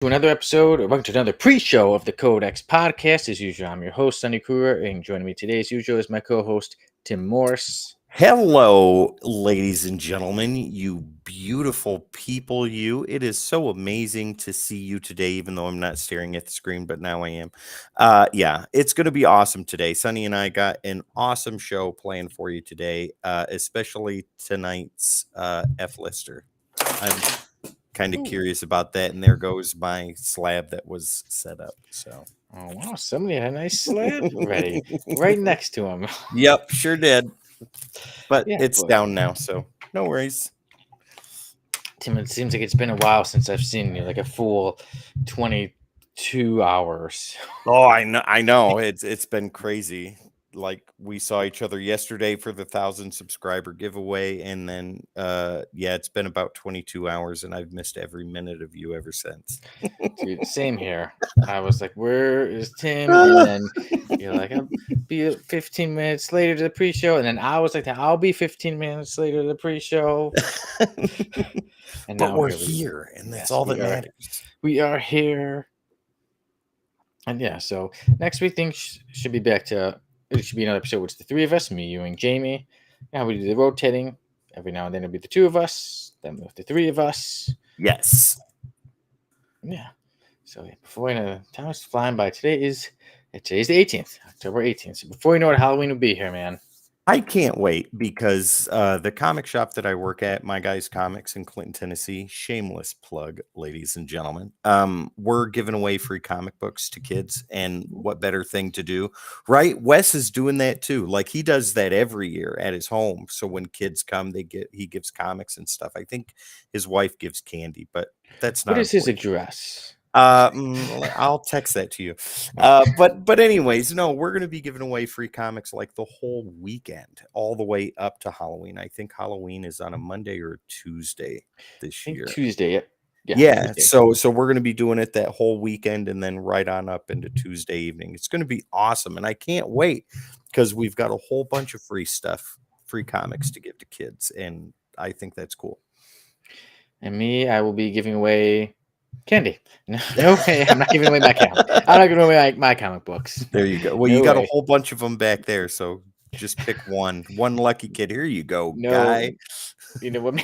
To another episode, or welcome to another pre-show of the Codex podcast. As usual, I'm your host, Sonny Kruger, and joining me today, as usual, is my co-host, Tim Morris. Hello, ladies and gentlemen, you beautiful people, you. It is so amazing to see you today, even though I'm not staring at the screen, but now I am. Yeah, it's going to be awesome today. Sonny and I got an awesome show planned for you today, especially tonight's F-lister. I'm kind of curious about that, and there goes my slab that was set up. So, Oh, wow, somebody had a nice slab ready right next to him. yep, sure did. But Yeah, it's but down now, so no worries. Tim, it seems like it's been a while since I've seen you, like a full 22 hours. Oh, I know. It's been crazy. Like we saw each other yesterday for the 1,000 subscriber giveaway, and then yeah, it's been about 22 hours, and I've missed every minute of you ever since. Dude, same here. I was like, where is Tim? And then you're like, I'll be 15 minutes later to the pre-show. And then I was like, I'll be 15 minutes later to the pre-show. And But now we're here we here, and that's yes, all we that are. matters. We are here. And yeah, so next week things should be back to it should be another episode with the three of us, me, you, and Jamie. Yeah, we do the rotating. Every now and then it'll be the two of us, then with the three of us. Yes. Yeah. So yeah, before you know, time is flying by. Today's the 18th, October 18th. So before you know it, Halloween will be here, man. I can't wait because the comic shop that I work at, My Guys Comics in Clinton, Tennessee, shameless plug, ladies and gentlemen. We're giving away free comic books to kids, and what better thing to do, right? Wes is doing that too. Like he does that every year at his home. So when kids come, he gives comics and stuff. I think his wife gives candy, but that's What not is his important. address? I'll text that to you. But anyways, no, we're going to be giving away free comics like the whole weekend, all the way up to Halloween. I think Halloween is on a Monday or a Tuesday this I think year. Tuesday. Yep. Yeah, Tuesday. so we're going to be doing it that whole weekend and then right on up into Tuesday evening. It's going to be awesome, and I can't wait because we've got a whole bunch of free stuff, free comics to give to kids, and I think that's cool. And me, I will be giving away candy. No way. I'm not giving away my comic. I'm not giving away my comic books. There you go. Well, No you got way. a whole bunch of them back there, so just pick one lucky kid. Here you go, No. guy. You know what?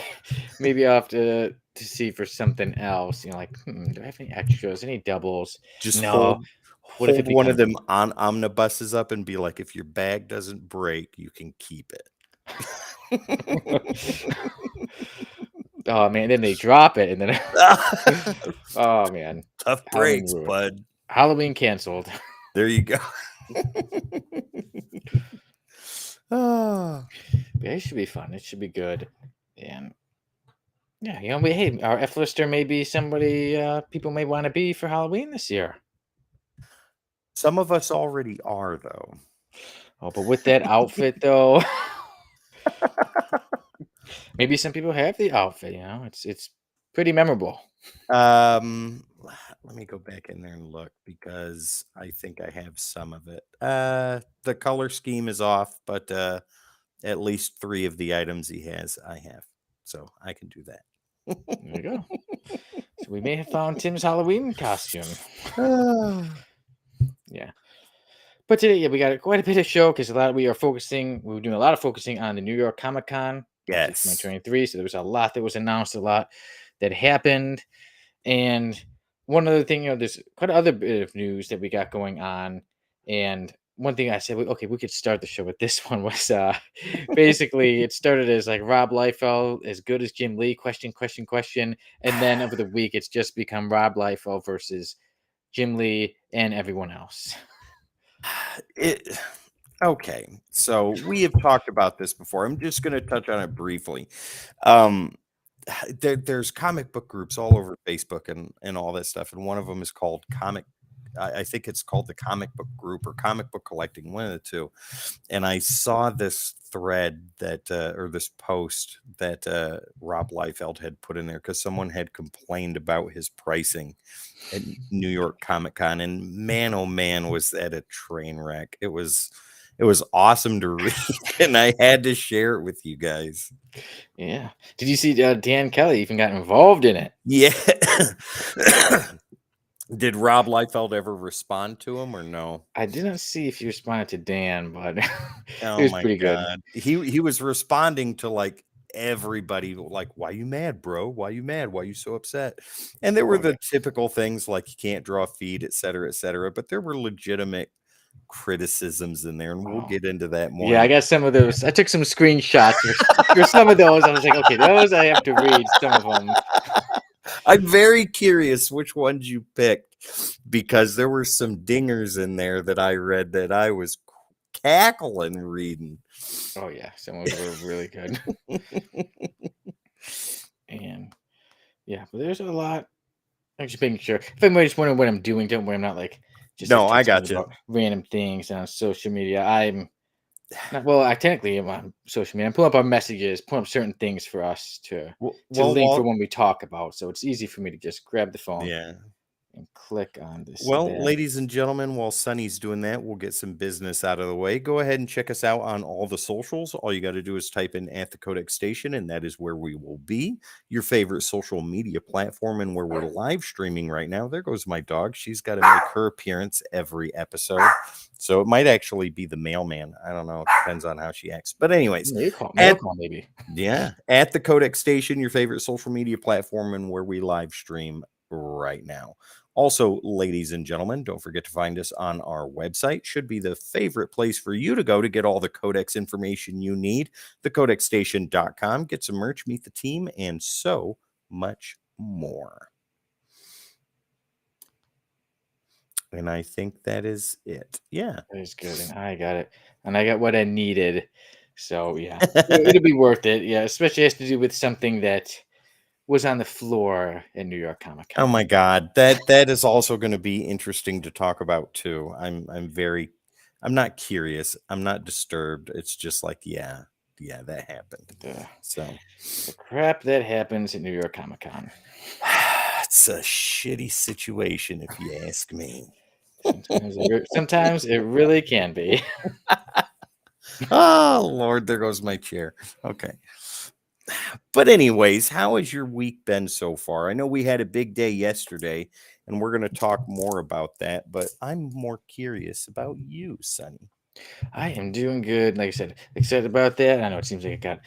Maybe I'll have to see for something else. You know, like, do I have any extras, any doubles? Just No. What if it hold one of becomes them on omnibuses up and be like, if your bag doesn't break, you can keep it. Oh man, then they drop it and then oh man. Tough Halloween breaks, ruined. bud. Halloween canceled. There you go. Ah. But it should be fun. It should be good. And yeah, you know, hey, our F-lister may be somebody people may want to be for Halloween this year. Some of us already are, though. Oh, but with that outfit though, maybe some people have the outfit, you know. It's pretty memorable. Let me go back in there and look because I think I have some of it. The color scheme is off, but at least 3 of the items he has, I have. So I can do that. There you go. So we may have found Tim's Halloween costume. Yeah. But today, yeah, we got quite a bit of show because we were doing a lot of focusing on the New York Comic Con Yes. 2023. So there was a lot that was announced, a lot that happened. And one other thing, you know, there's quite a other bit of news that we got going on. And one thing I said, okay, we could start the show with this one was basically it started as like Rob Liefeld as good as Jim Lee, question. And then over the week, it's just become Rob Liefeld versus Jim Lee and everyone else. Okay, so we have talked about this before. I'm just going to touch on it briefly. There's comic book groups all over Facebook and all that stuff, and one of them is called I think it's called the Comic Book Group or Comic Book Collecting, one of the two. And I saw this thread that or this post that Rob Liefeld had put in there because someone had complained about his pricing at New York Comic Con, and man, oh man, was that a train wreck! It was awesome to read, and I had to share it with you guys. Yeah. Did you see Dan Kelly even got involved in it? Yeah. Did Rob Liefeld ever respond to him or no? I didn't see if you responded to Dan, but it Oh was my pretty good. god. He was responding to, like, everybody, like, "Why you mad, bro? Why you mad? Why you so upset?" And there were Oh, yeah. the typical things like you can't draw a feed, etcetera, but there were legitimate criticisms in there, and we'll Oh, get into that more yeah, I in got some of those. I took some screenshots for some of those. I was like, "Okay, those I have to read some of them." I'm very curious which ones you picked because there were some dingers in there that I read that I was cackling reading. Oh, yeah, some of those were really good. And, yeah, but there's a lot. I'm just making sure. If anybody's wondering what I'm doing, don't worry, I'm not, like, just, like, No, I texting got you. about random things on social media. I'm not well, I technically am on social media. I'm pulling up our messages, pulling up certain things for us to Well, link for when we talk about, so it's easy for me to just grab the phone yeah. and click on this Well, bad. ladies and gentlemen, while Sonny's doing that, we'll get some business out of the way. Go ahead and check us out on all the socials. All you got to do is type in at the Codex Station, and that is where we will be. Your favorite social media platform, and where we're live streaming right now. There goes my dog. She's got to make her appearance every episode. So it might actually be the mailman. I don't know. It depends on how she acts. But, anyways, Mail at call maybe. yeah, at the Codex Station, your favorite social media platform, and where we live stream right now. Also, ladies and gentlemen, don't forget to find us on our website. Should be the favorite place for you to go to get all the Codex information you need. Thecodexstation.com. Get some merch, meet the team, and so much more. And I think that is it. Yeah. That is good, and I got it, and I got what I needed. So, yeah, it'll be worth it, yeah, especially has to do with something that was on the floor at New York Comic Oh Con. my God, that is also going to be interesting to talk about too. I'm not curious. I'm not disturbed. It's just like, yeah, that happened. The So the crap that happens at New York Comic Con. it's a shitty situation if you ask me. Sometimes it really can be. Oh Lord, there goes my chair. Okay. But anyways, how has your week been so far? I know we had a big day yesterday, and we're going to talk more about that, but I'm more curious about you, Sonny. I am doing good. Like I said, excited about that. I know it seems like I got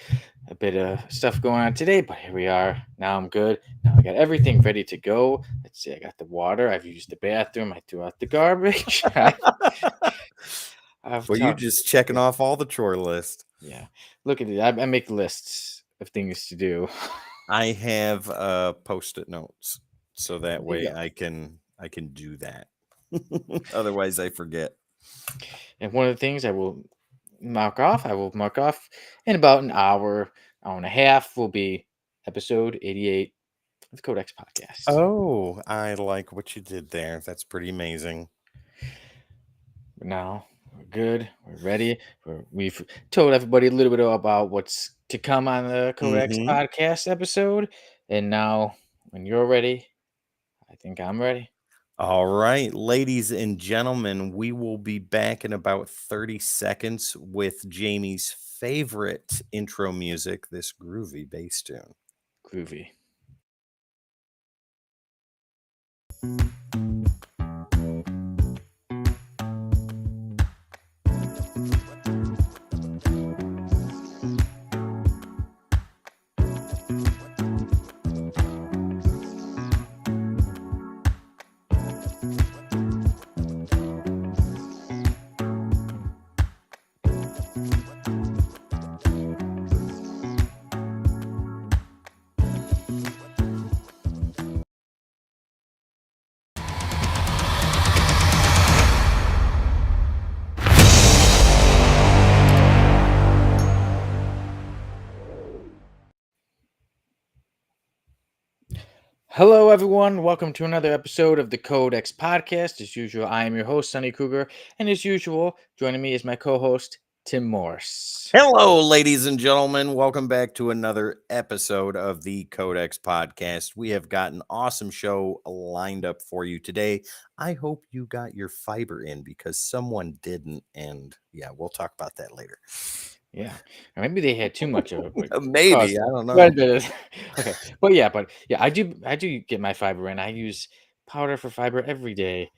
a bit of stuff going on today, but here we are. Now I'm good. Now I got everything ready to go. Let's see, I got the water. I've used the bathroom. I threw out the garbage. I've Well, you talked. just checking off all the chore list. Yeah. Look at it. I make lists of things to do. I have post-it notes so that There you way go. I can do that. Otherwise I forget. And one of the things I will mark off in about an hour and a half will be episode 88 of the Codex podcast. Oh, I like what you did there. That's pretty amazing. Now we're good. We're ready. We've told everybody a little bit about what's to come on the Codex Mhm. podcast episode. And now, when you're ready, I think I'm ready. All right, ladies and gentlemen, we will be back in about 30 seconds with Jamie's favorite intro music, this groovy bass tune. Groovy. Hello, everyone. Welcome to another episode of the Codex podcast. As usual, I am your host, Sonny Kruger. And as usual, joining me is my co host, Tim Morse. Hello, ladies and gentlemen. Welcome back to another episode of the Codex Podcast. We have got an awesome show lined up for you today. I hope you got your fiber in because someone didn't. And yeah, we'll talk about that later. Yeah. Or maybe they had too much of it. But Maybe. I don't know. quite a bit of, okay. But yeah, I do get my fiber in. I use powder for fiber every day.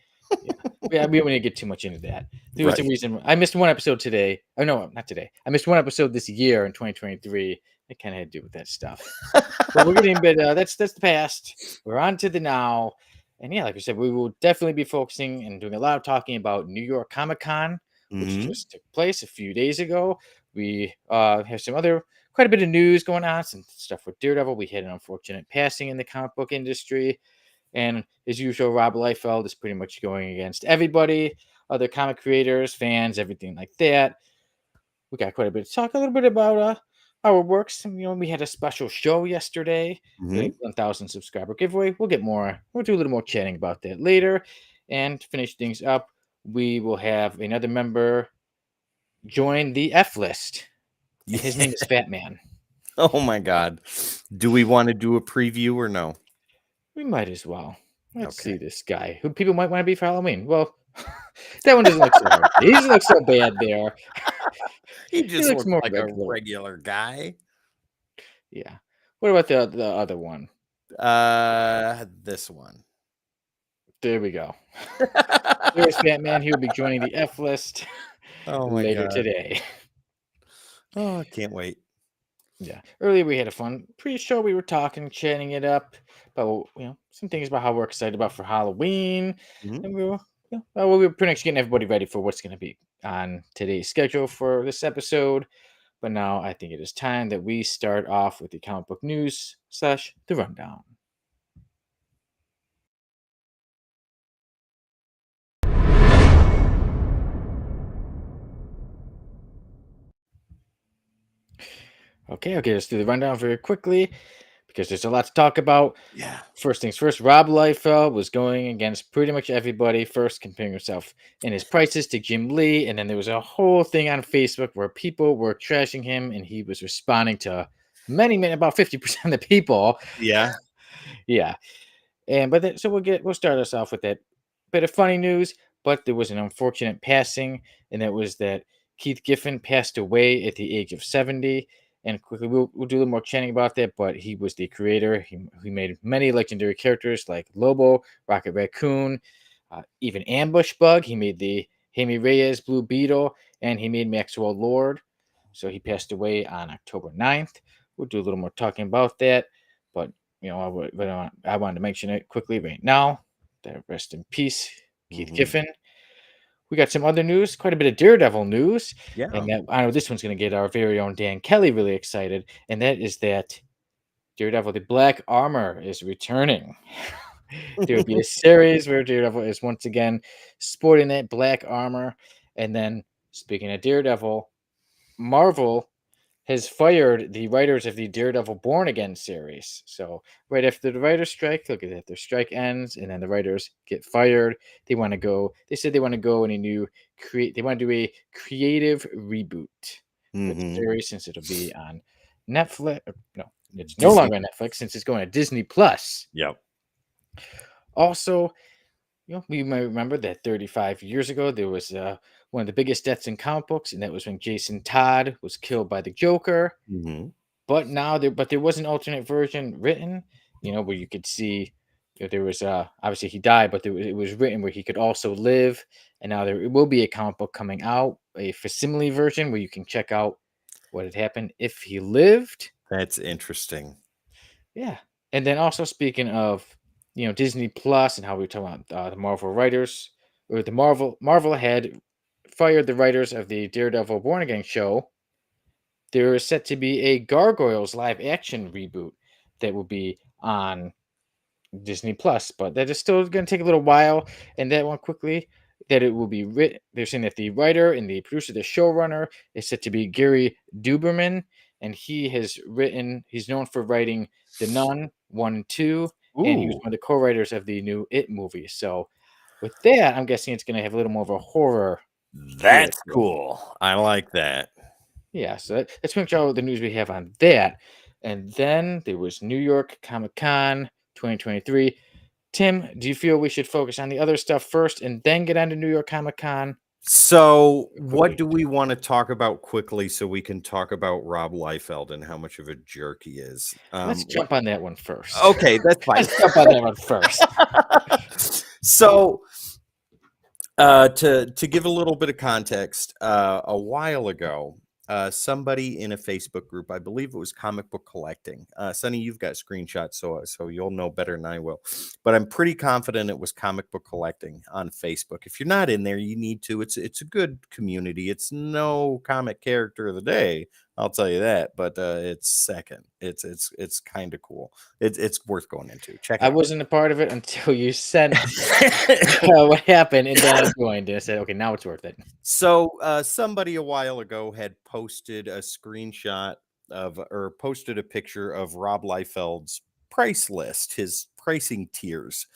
Yeah. Yeah, we don't need to get too much into that. There was a Right. reason I missed one episode today. Oh no, not today. I missed one episode this year in 2023. It kind of had to do with that stuff. But we're getting, but that's the past. We're on to the now. And yeah, like we said, we will definitely be focusing and doing a lot of talking about New York Comic Con, which Hmm. just took place a few days ago. We have some other quite a bit of news going on, some stuff with Daredevil. We had an unfortunate passing in the comic book industry. And as usual, Rob Liefeld is pretty much going against everybody, other comic creators, fans, everything like that. We got quite a bit to talk a little bit about our works. We had a special show yesterday, the Hmm. 1,000 subscriber giveaway. We'll get more. We'll do a little more chatting about that later, and to finish things up, we will have another member join the F list, and his Yeah. name is Fat Man. Oh my God. Do we want to do a preview or no? We might as well. Let's see Okay. this guy who people might want to be for Halloween. Well, that one doesn't look so hard. He doesn't look so bad there. He He just looks looks more like a regular. regular guy. Yeah. What about the other one? This one. There we go. There's Batman. He will be joining the F list Oh my later God. today. Oh, I can't wait. Yeah. Earlier we had a fun pre-show. We were talking, chatting it up about some things about how we're excited about for Halloween, Mhm. and we were pretty much getting everybody ready for what's going to be on today's schedule for this episode. But now I think it is time that we start off with the comic book news / the rundown. Okay, let's do the rundown very quickly because there's a lot to talk about. Yeah. First things first, Rob Liefeld was going against pretty much everybody, first comparing himself and his prices to Jim Lee, and then there was a whole thing on Facebook where people were trashing him, and he was responding to about 50% of the people. Yeah. Yeah, so we'll start us off with that bit of funny news. But there was an unfortunate passing, and that was that Keith Giffen passed away at the age of 70. And quickly, we'll do a little more chatting about that. But he was the creator. He made many legendary characters like Lobo, Rocket Raccoon, even Ambush Bug. He made the Jaime Reyes Blue Beetle, and he made Maxwell Lord. So he passed away on October 9th. We'll do a little more talking about that. But I wanted to mention it quickly right now. That rest in peace, Keith Mhm. Giffen. We got some other news, quite a bit of Daredevil news, Yeah. and that I know this one's going to get our very own Dan Kelly really excited, and that is that Daredevil: The Black Armor is returning. There would be a series where Daredevil is once again sporting that black armor, and then speaking of Daredevil, Marvel has fired the writers of the Daredevil Born Again series. So right after the writers' strike, look at that, their strike ends, and then the writers get fired. They want to go. They said they want to go in a new create. They want to do a creative reboot for the Mhm. series since it'll be on Netflix. No, it's no Disney. longer on Netflix since it's going to Disney Plus. Yep. Also, we might remember that 35 years ago there was one of the biggest deaths in comic books, and that was when Jason Todd was killed by the Joker. Mhm. But there was an alternate version written, where you could see there was obviously he died, but it was written where he could also live. And now there will be a comic book coming out, a facsimile version where you can check out what had happened if he lived. That's interesting. Yeah. And then also speaking of Disney Plus and how we were talking about the Marvel writers, or the Marvel had fired the writers of the Daredevil Born Again show. There is set to be a Gargoyles live action reboot that will be on Disney Plus, but that is still going to take a little while. And that one quickly, that it will be written. They're saying that the writer and the producer, the showrunner, is set to be Gary Duberman, and he has written. He's known for writing The Nun 1 and 2, and he was Ooh, one of the co-writers of the new It movie. So with that, I'm guessing it's going to have a little more of a horror feel that's to it. cool. I like that. Yeah, so let's make sure all the news we have on that. And then there was New York Comic Con 2023. Tim, do you feel we should focus on the other stuff first and then get on to New York Comic Con? So, Or what quickly. do we want to talk about quickly so we can talk about Rob Liefeld and how much of a jerk he is? Let's What? jump on that one first. Okay, that's fine. Let's jump on that one first. So, to give a little bit of context, a while ago, somebody in a Facebook group, I believe it was Comic Book Collecting. Sonny, you've got screenshots, so you'll know better than I will. But I'm pretty confident it was Comic Book Collecting on Facebook. If you're not in there, you need to. It's a good community. It's no comic character of the day, I'll tell you that. But it's second. It's kind of cool. It's worth going into. Check I it out. wasn't a part of it until you sent what happened, and then I joined, and I said, "Okay, now it's worth it." So, somebody a while ago had posted a screenshot or posted a picture of Rob Liefeld's price list, his pricing tiers,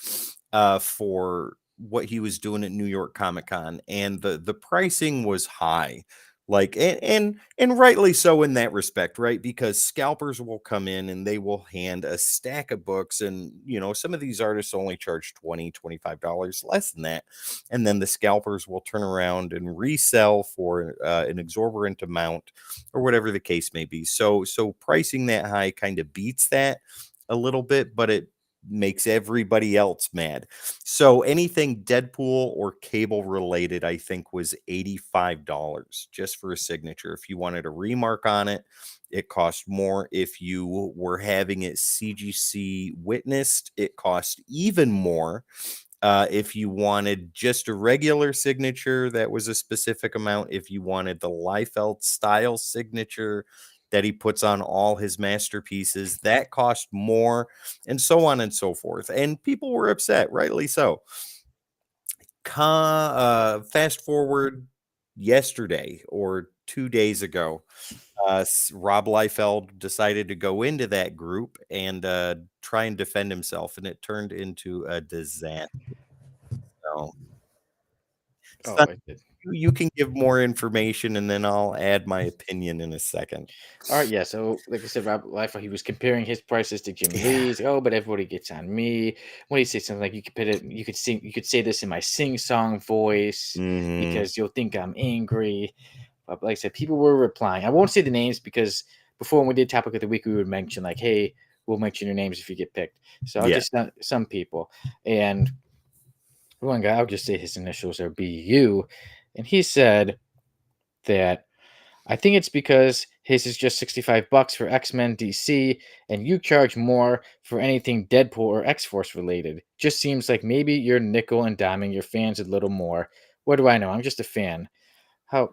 for what he was doing at New York Comic Con, and the pricing was high, like, and rightly so in that respect, right? Because scalpers will come in and they will hand a stack of books, and some of these artists only charge $20-$25, less than that, and then the scalpers will turn around and resell for an exorbitant amount, or whatever the case may be. So pricing that high kind of beats that a little bit, but it makes everybody else mad. So anything Deadpool or Cable related, I think, was $85 just for a signature. If you wanted a remark on it, it cost more. If you were having it CGC witnessed, it cost even more. If you wanted just a regular signature, that was a specific amount. If you wanted the Liefeld style signature that he puts on all his masterpieces, that cost more, and so on and so forth. And people were upset, rightly so. Fast forward yesterday or 2 days ago, Rob Liefeld decided to go into that group and try and defend himself, and it turned into a disaster. So, Oh, Son, I did. you can give more information, and then I'll add my opinion in a second. All right, yeah. So, like I said, Robert Liefeld, he was comparing his prices to Jim Yeah. Lee's. Oh, but everybody gets on me. When he said something like, "You could put it, you could sing, you could say this in my sing-song voice Mhm. because you'll think I'm angry." But like I said, people were replying. I won't say the names because before when we did topic of the week, we would mention like, "Hey, we'll mention your names if you get picked." So I'll Yeah. just some people, and one guy, I'll just say his initials are BU, and he said that I think it's because his is just $65 for X-Men DC, and you charge more for anything Deadpool or X-Force related. Just seems like maybe you're nickel and diming your fans a little more. What do I know? I'm just a fan. How,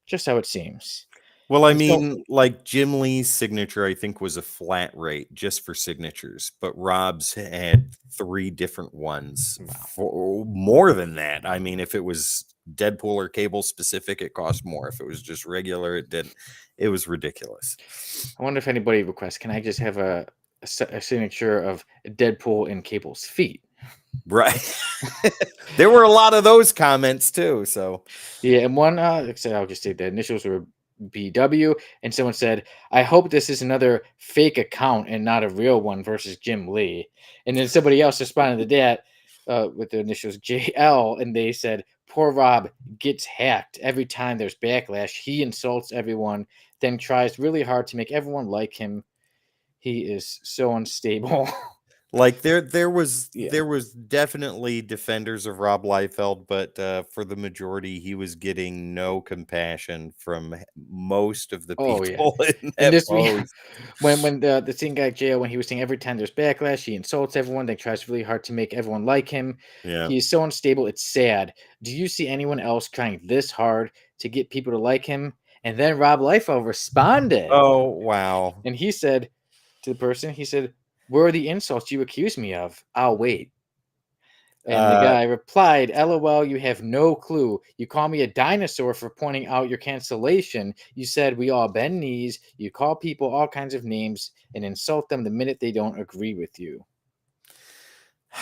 just how it seems. Well, I And so, mean, like Jim Lee's signature, I think was a flat rate just for signatures, but Rob's had three different ones wow. for more than that. I mean, if it was Deadpool or Cable specific, it cost more. If it was just regular, it didn't. It was ridiculous. I wonder if anybody requests, can I just have a signature of Deadpool in Cable's feet? Right. There were a lot of those comments too. So, Yeah, and one, like I said, I'll just say the initials were BW, and someone said, "I hope this is another fake account and not a real one versus Jim Lee." And then somebody else responded to that with the initials JL, and they said, "Poor Rob gets hacked every time there's backlash. He insults everyone, then tries really hard to make everyone like him. He is so unstable." like there was Yeah. definitely defenders of Rob Liefeld, but for the majority, he was getting no compassion from most of the Oh yeah. people in And that this we post. when the scene guy jail when he was saying every time there's backlash, he insults everyone, then tries really hard to make everyone like him. Yeah. He is so unstable, it's sad. Do you see anyone else trying this hard to get people to like him? And then Rob Liefeld responded, Oh, wow. and he said to the person, he said, "Where are the insults you accuse me of? I'll wait." And the Uh, guy replied, "LOL, you have no clue. You call me a dinosaur for pointing out your cancellation. You said we all bend knees. You call people all kinds of names and insult them the minute they don't agree with you."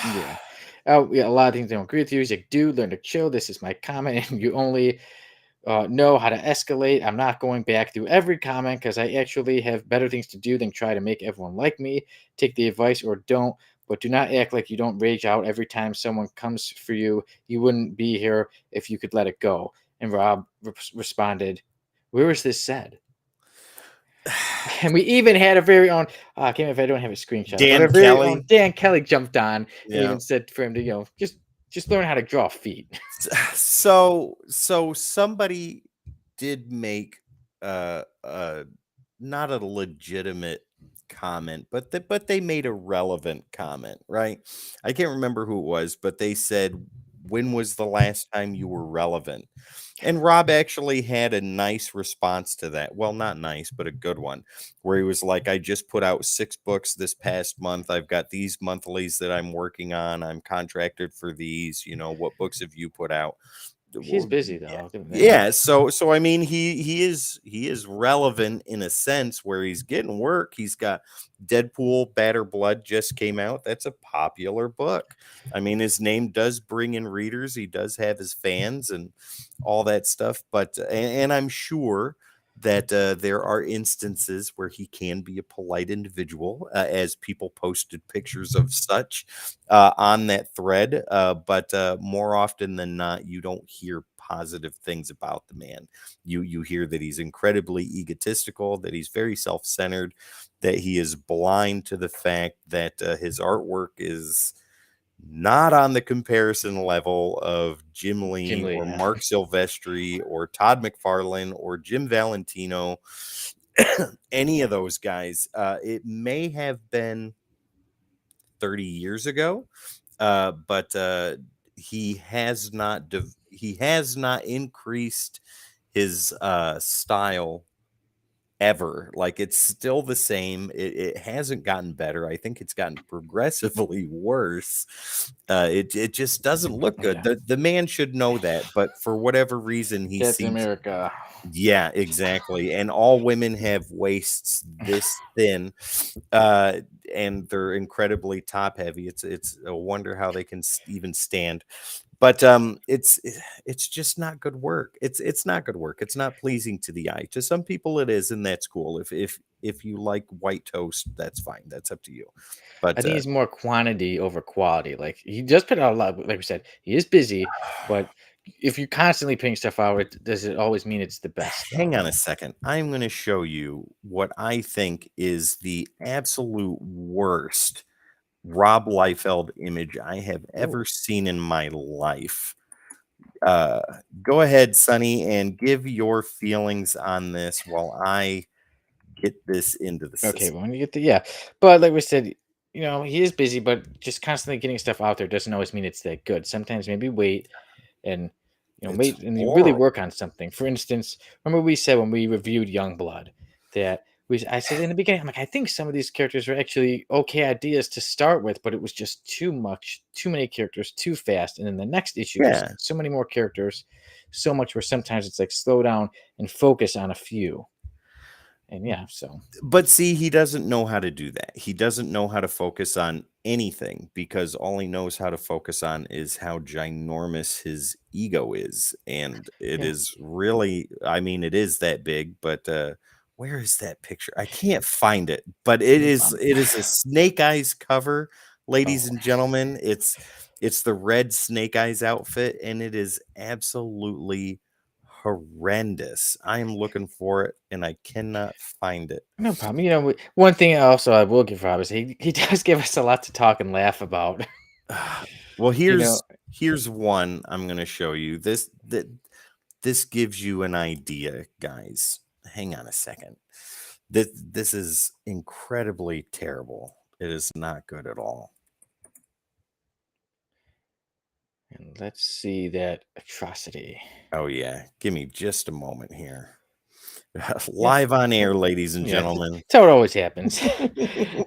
Yeah. Oh, yeah, a lot of things they don't agree with you. He's like, "Dude, learn to chill. This is my comment, and you only know how to escalate. I'm not going back through every comment because I actually have better things to do than try to make everyone like me. Take the advice or don't, but do not act like you don't rage out every time someone comes for you. You wouldn't be here if you could let it go." And Rob responded, "Where is this said?" And we even had a very own, I can't remember if I don't have a screenshot, but Dan our very own Kelly. Dan Kelly jumped on and Yeah. even said for him to, just just learn how to draw feet. So somebody did make not a legitimate comment, but they made a relevant comment, right? I can't remember who it was, but they said, "When was the last time you were relevant?" And Rob actually had a nice response to that. Well, not nice, but a good one, where he was like, "I just put out 6 books this past month. I've got these monthlies that I'm working on. I'm contracted for these. What books have you put out?" He's Well, busy though. yeah. I'll give him that. Yeah, so I mean he is relevant in a sense where he's getting work. He's got Deadpool Batter Blood just came out. That's a popular book. I mean, his name does bring in readers. He does have his fans and all that stuff, but and I'm sure that there are instances where he can be a polite individual, as people posted pictures of such on that thread. But more often than not, you don't hear positive things about the man. You hear that he's incredibly egotistical, that he's very self-centered, that he is blind to the fact that his artwork is not on the comparison level of Jim Jim Lee Lee. or Yeah. Mark Silvestri or Todd McFarlane or Jim Valentino, any of those guys. It may have been 30 years ago, but he has not increased his style ever. Like, it's still the same. It hasn't gotten better. I think it's gotten progressively worse. It just doesn't look good. Yeah. The man should know that, but for whatever reason, he Captain seems. America. Yeah, exactly. And all women have waists this thin, uh, and they're incredibly top heavy. It's a wonder how they can even stand. But it's just not good work. It's not good work. It's not pleasing to the eye. To some people, it is, and that's cool. If you like white toast, that's fine. That's up to you. I But think it's more quantity over quality. Like he does put out a lot. Like we said, he is busy, but if you're constantly putting stuff out, does it always mean it's the best though? hang on a second. I'm going to show you what I think is the absolute worst Rob Liefeld image I have Oh, ever seen in my life. Uh, Go ahead, Sonny, and give your feelings on this while I get this into the okay. system. Well, when you get to yeah, but like we said, he is busy, but just constantly getting stuff out there doesn't always mean it's that good. Sometimes maybe wait and It's wait and you really horrible. work on something. For instance, remember we said when we reviewed Youngblood that I said in the beginning, I'm like, I think some of these characters are actually okay ideas to start with, but it was just too much, too many characters, too fast. And then the next issue, just Yeah. so many more characters, so much where sometimes it's like slow down and focus on a few. And yeah, so But see, he doesn't know how to do that. He doesn't know how to focus on anything because all he knows how to focus on is how ginormous his ego is. And it yeah, is really, I mean, it is that big, but where is that picture? I can't find it, but it no is problem. it is a Snake Eyes cover, ladies Oh, and gentlemen. It's the red Snake Eyes outfit, and it is absolutely horrendous. I am looking for it and I cannot find it. no problem. One thing also I will give Rob is he does give us a lot to talk and laugh about. Well, you know, here's one I'm going to show you. This gives you an idea, guys. Hang on a second. This is incredibly terrible. It is not good at all. and let's see that atrocity. Oh yeah, give me just a moment here. Yeah. Live on Yeah. air, ladies and Yeah, gentlemen. that's how it always happens.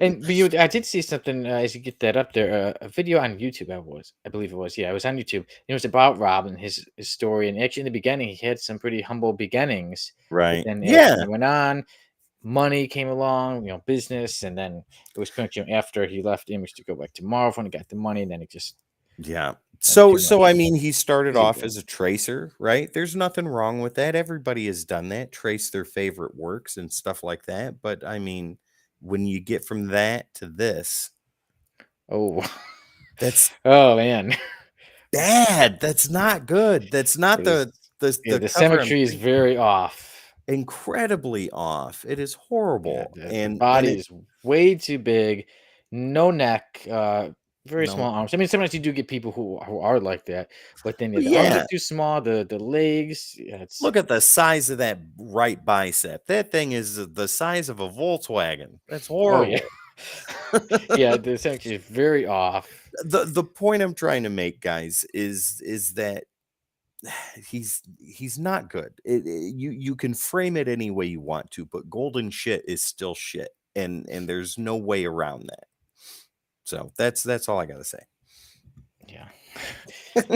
I did see something as you get that up there, a video on YouTube. I believe it was. Yeah, it was on YouTube. It was about Rob and his story. And actually, in the beginning, he had some pretty humble beginnings. But Right. then, as Yeah. time went on, money came along, business, and then it was pretty much after he left Image to go back to Marvel when he got the money, and then it just Yeah. went So too so I much. mean he started As you off do. as a tracer, right? There's nothing wrong with that. Everybody has done that, trace their favorite works and stuff like that. But I mean, when you get from that to this, Oh, that's oh man, bad. That's not good. That's not it is. Yeah, the the cover I'm symmetry is thinking. very off. Incredibly off. It is Yeah, horrible. the And body it is way too big, no neck, very No. small arms. I mean, sometimes you do get people who are like that, but then yeah, But the arms are yeah, too small. The legs, yeah, it's look at the size of that right bicep. That thing is the size of a Volkswagen. That's oh yeah, horrible. yeah. The section is very off. The point I'm trying to make, guys, is that he's not good. You can frame it any way you want to, but golden shit is still shit, and there's no way around that. So that's all I gotta say. Yeah.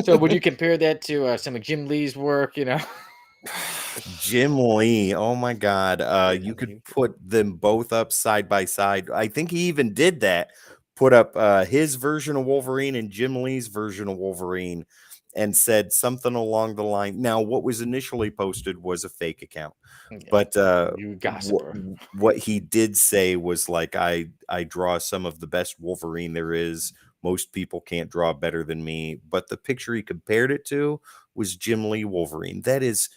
So would you compare that to some of Jim Lee's work? Jim Lee, oh my god, Yeah, you could he- put them both up side by side. I think he even did that. Put up his version of Wolverine and Jim Lee's version of Wolverine, and said something along the line. Now, what was initially posted was a fake account, yeah, but you what gossiper. what he did say was like, I draw some of the best Wolverine there is. Most people can't draw better than me. But the picture he compared it to was Jim Lee Wolverine. That is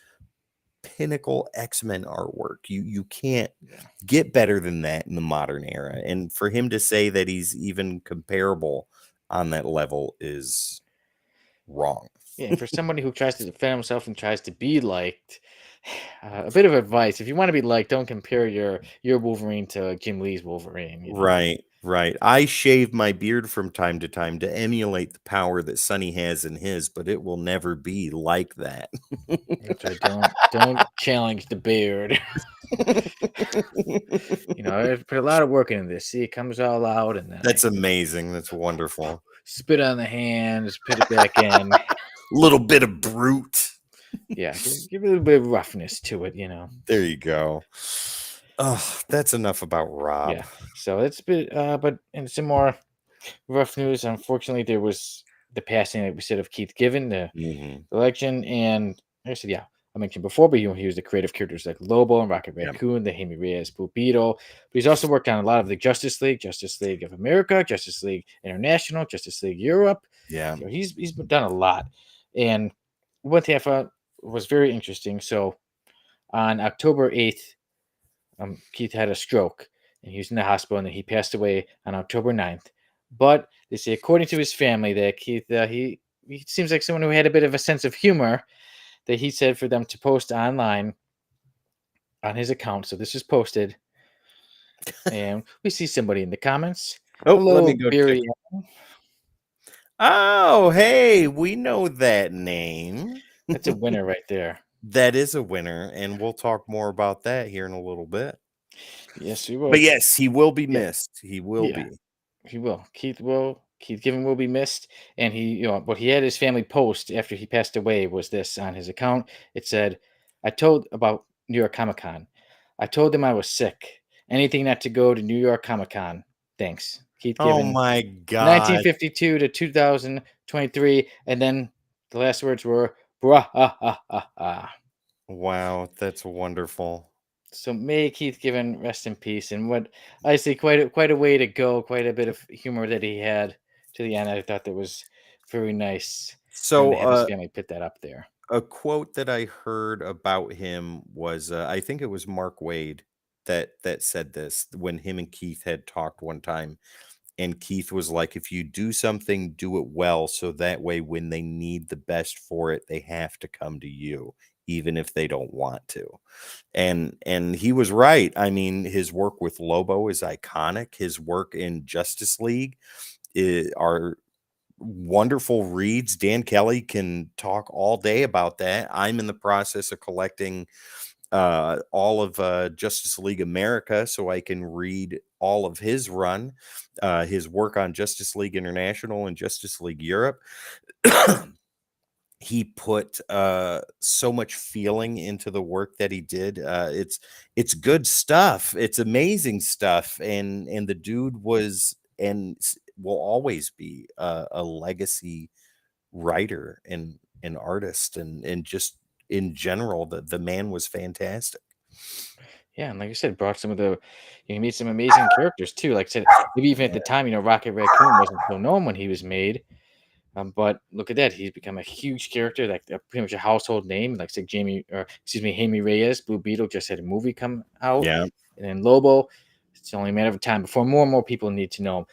pinnacle X-Men artwork. You can't Yeah. get better than that in the modern era. And for him to say that he's even comparable on that level is wrong. Yeah, and for somebody who tries to defend himself and tries to be liked, a bit of advice: if you want to be liked, don't compare your Wolverine to Jim Lee's Wolverine. Right, right. I shave my beard from time to emulate the power that Sonny has in his, but it will never be like that. That's right. Don't challenge the beard. I put a lot of work into this. See, it comes all out, and then I That's amazing. That's wonderful. spit on the hands, put it back in. Little bit of brute. Yeah, give a little bit of roughness to it. There you go. Oh, that's enough about Rob. Yeah. So it's been, but in some more rough news, unfortunately, there was the passing, like we said, of Keith Given, the Mhm. legend, and like I said, yeah, I mentioned before, but he was the creative characters like Lobo and Rocket Yep. Raccoon, the Jaime Reyes Blue Beetle. But he's also worked on a lot of the Justice League of America, Justice League International, Justice League Europe. Yeah. He's done a lot. And one thing I thought was very interesting. So on October 8th, Keith had a stroke and he was in the hospital, and then he passed away on October 9th. But they say, according to his family, that Keith, he seems like someone who had a bit of a sense of humor, that he said for them to post online on his account. So this is posted, and we see somebody in the comments. Oh, let me Hello, go check. Barry. Oh, hey, we know that name. That's a winner right there. That is a winner, and we'll talk more about that here in a little bit. Yes, we But will. yes, he will be Yeah, missed. He will yeah. be. He will. Keith Given will be missed. And what he had his family post after he passed away was this on his account. It said, I told about New York Comic Con. I told them I was sick. Anything not to go to New York Comic Con. Thanks. Keith Oh Given, my god. 1952 to 2023. And then the last words were, brah, ha, ha, ha, ha. Wow, that's wonderful. So may Keith Given rest in peace. And what I see, quite a way to go, quite a bit of humor that he had to the end. I thought that was very nice for him to So, have his family put that up there. a quote that I heard about him was, I think it was Mark Wade that said this when him and Keith had talked one time. And Keith was like, if you do something, do it well. So that way, when they need the best for it, they have to come to you, even if they don't want to. And he was right. I mean, his work with Lobo is iconic. His work in Justice League are wonderful reads. Dan Kelly can talk all day about that. I'm in the process of collecting all of Justice League America so I can read all of his run, his work on Justice League International and Justice League Europe. He put so much feeling into the work that he did. It's good stuff. It's amazing stuff. And the dude was and will always be a legacy writer and an artist and just in general the man was fantastic. Yeah, and like I said, brought some of the you meet some amazing characters too. Like I said, maybe even at the time, Rocket Raccoon wasn't so known when he was made. But look at that, he's become a huge character, like pretty much a household name. Like say Jaime Reyes, Blue Beetle just had a movie come out, Yeah. and then Lobo. It's only a matter of time before more and more people need to know him.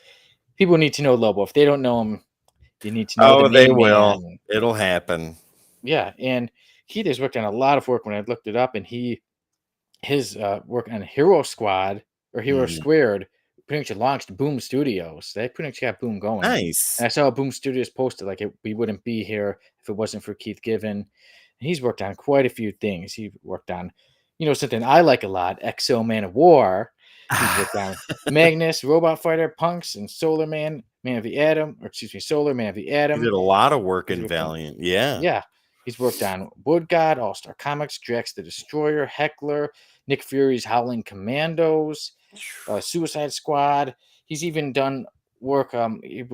people need to know Lobo. If they don't know him, you need to know the Oh, they main will. man. It'll happen. Yeah, and Keith has worked on a lot of work when I looked it up, and his work on Hero Squad or Hero Mhm. Squared pretty much launched Boom Studios. They pretty much got Boom going. And Nice. I saw Boom Studios posted like we wouldn't be here if it wasn't for Keith Given. And he's worked on quite a few things. He worked on, something I like a lot, Exo Man of War. He's worked on Magnus, Robot Fighter, Punks, and Solar Man, Man of the Atom, or excuse me, Solar Man of the He Atom. did a lot of work He's in worked on Valiant. Yeah. yeah, he's worked on Wood God, All Star Comics, Drax the Destroyer, Heckler, Nick Fury's Howling Commandos, Suicide Squad. He's even done work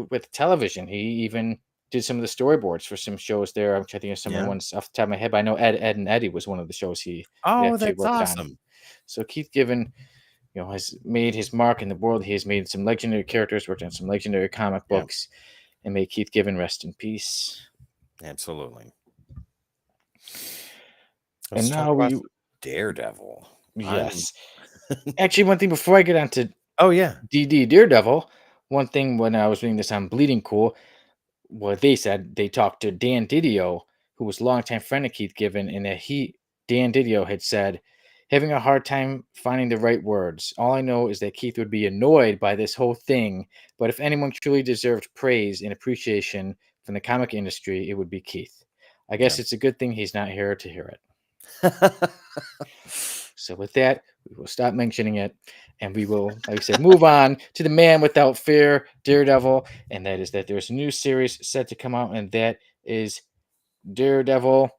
with television. He even did some of the storyboards for some shows there. I'm trying to think of some of the Yeah. ones off the top of my head, but I know Ed and Eddie was one of the shows he Oh, actually that's worked on. awesome. So Keith Given, has made his mark in the world. He has made some legendary characters, worked on some legendary comic Yeah, books, and may Keith Given rest in peace. absolutely. And Let's talk now about we some Daredevil. I'm yes. Actually, one thing before I get on to Oh, yeah. DD Daredevil, one thing when I was reading this on Bleeding Cool, what they said, they talked to Dan Didio, who was a longtime friend of Keith Given, and that Dan Didio had said, having a hard time finding the right words. All I know is that Keith would be annoyed by this whole thing, but if anyone truly deserved praise and appreciation from the comic industry, it would be Keith. I Yeah. guess it's a good thing he's not here to hear it. So with that, we will stop mentioning it, and we will, like I said, move on to the man without fear, Daredevil, and that is that there's a new series set to come out, and that is Daredevil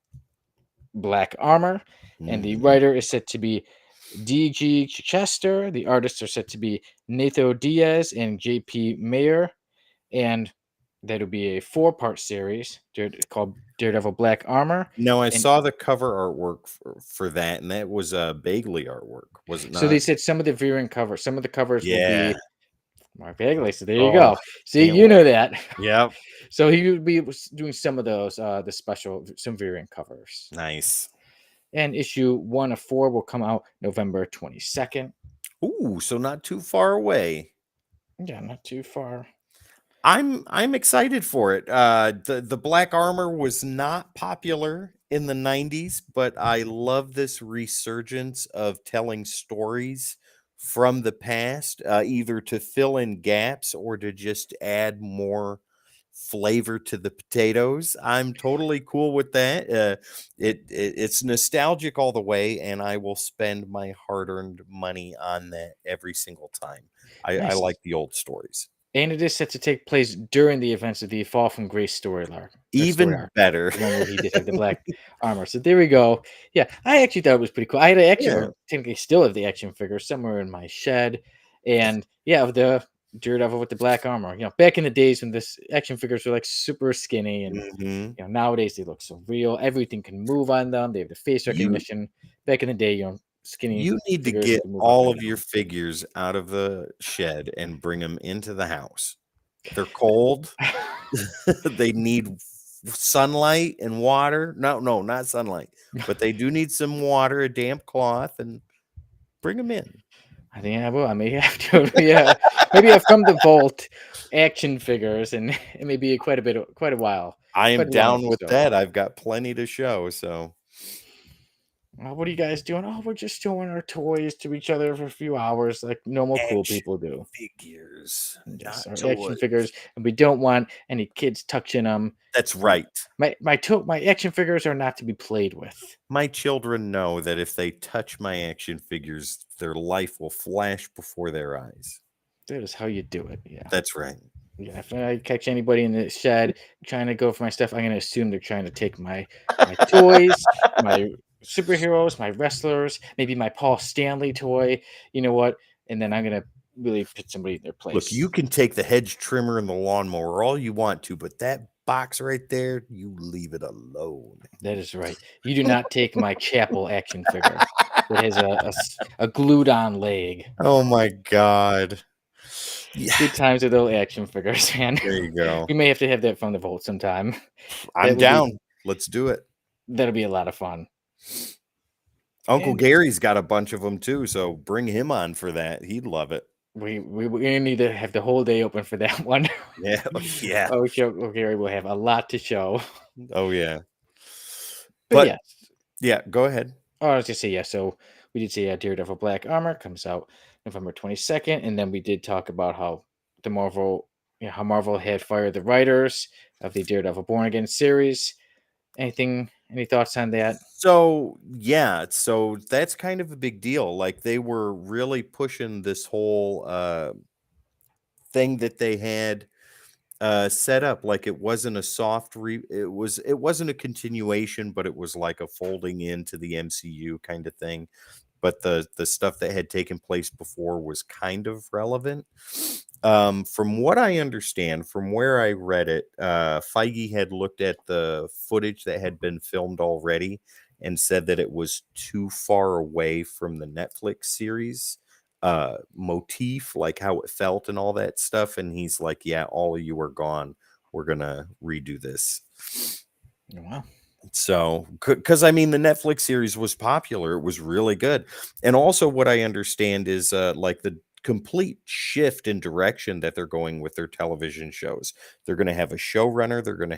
Black Armor, and the Mhm. writer is set to be D.G. Chester. The artists are set to be Nathan Diaz and J.P. Mayer, and that'll be a four-part series called Daredevil Black Armor. No, I And saw the cover artwork for that, and that was, Bagley artwork, was it so they not? said some of the variant covers, some of the covers will Yeah. be Mark Bagley. So there you Oh, go. See, can't you know wait. that. Yep. So he would be doing some of those, the special, some variant covers. Nice. And issue 1 of 4 will come out November 22nd. Ooh, so not too far away. Yeah, not too far. I'm excited for it. The Black Armor was not popular in the 90s, but I love this resurgence of telling stories from the past, either to fill in gaps or to just add more flavor to the potatoes. I'm totally cool with that. It's nostalgic all the way, and I will spend my hard-earned money on that every single time. I Nice. like the old stories. And it is set to take place during the events of the Fall from Grace story Even arc, better. the one where he did like the black armor. So there we go. Yeah, I actually thought it was pretty cool. I had actually, Yeah. or technically still have the action figure somewhere in my shed, and yeah, of the Daredevil with the black armor. Back in the days when this action figures were like super skinny, and Mhm. nowadays they look so real. Everything can move on them. They have the face You recognition. Back in the day, skinny you need to figures you get can move up all and of your down. figures out of the shed and bring them into the house. They're cold. They need sunlight and water. No, no, not sunlight, but they do need some water, a damp cloth, and bring them in. I think I will. I may have to. Yeah, maybe I've come to vault action figures, and it may be quite a while, I am quite a long down with episode. that. I've got plenty to show, so What are you guys doing? Oh, we're just showing our toys to each other for a few hours, like normal cool action people do. figures, Yes, not our action toys. figures, and we don't want any kids touching them. That's right. My action figures are not to be played with. My children know that if they touch my action figures, their life will flash before their eyes. That is how you do it. Yeah. That's right. Yeah, if I catch anybody in the shed trying to go for my stuff, I'm gonna assume they're trying to take my toys, my superheroes, my wrestlers, maybe my Paul Stanley toy. You know what? And then I'm gonna really put somebody in their Look, place. you can take the hedge trimmer and the lawnmower all you want to, but that box right there, you leave it alone. That is right. You do not take my Chapel action figure that has a glued on leg. Oh my god. Yeah, Good times with those action figures, man. there you go. We may have to have that from the vault sometime. I'm That would be down. Let's do it. that'll be a lot of fun. Uncle And Gary's got a bunch of them too, so bring him on for that. He'd love it. we need to have the whole day open for that one. Yeah, oh, yeah. Okay, we'll have a lot to show. Oh, yeah. But But yes. yeah, go ahead. Oh, I was just say yeah. So we did say Daredevil Black Armor comes out November 22nd, and then we did talk about how the Marvel, how Marvel had fired the writers of the Daredevil Born Again series. Any thoughts on that? So, yeah, so that's kind of a big deal. Like they were really pushing this whole thing that they had set up. Like it wasn't a it wasn't a continuation, but it was like a folding into the MCU kind of thing. But the stuff that had taken place before was kind of relevant. From what I understand, from where I read it, Feige had looked at the footage that had been filmed already and said that it was too far away from the Netflix series motif, like how it felt and all that stuff. And he's like, yeah, all of you are gone. We're gonna redo this. Oh, wow. So, because I mean, the Netflix series was popular, it was really good. And also, what I understand is like the complete shift in direction that they're going with their television shows. They're going to have a showrunner, they're going to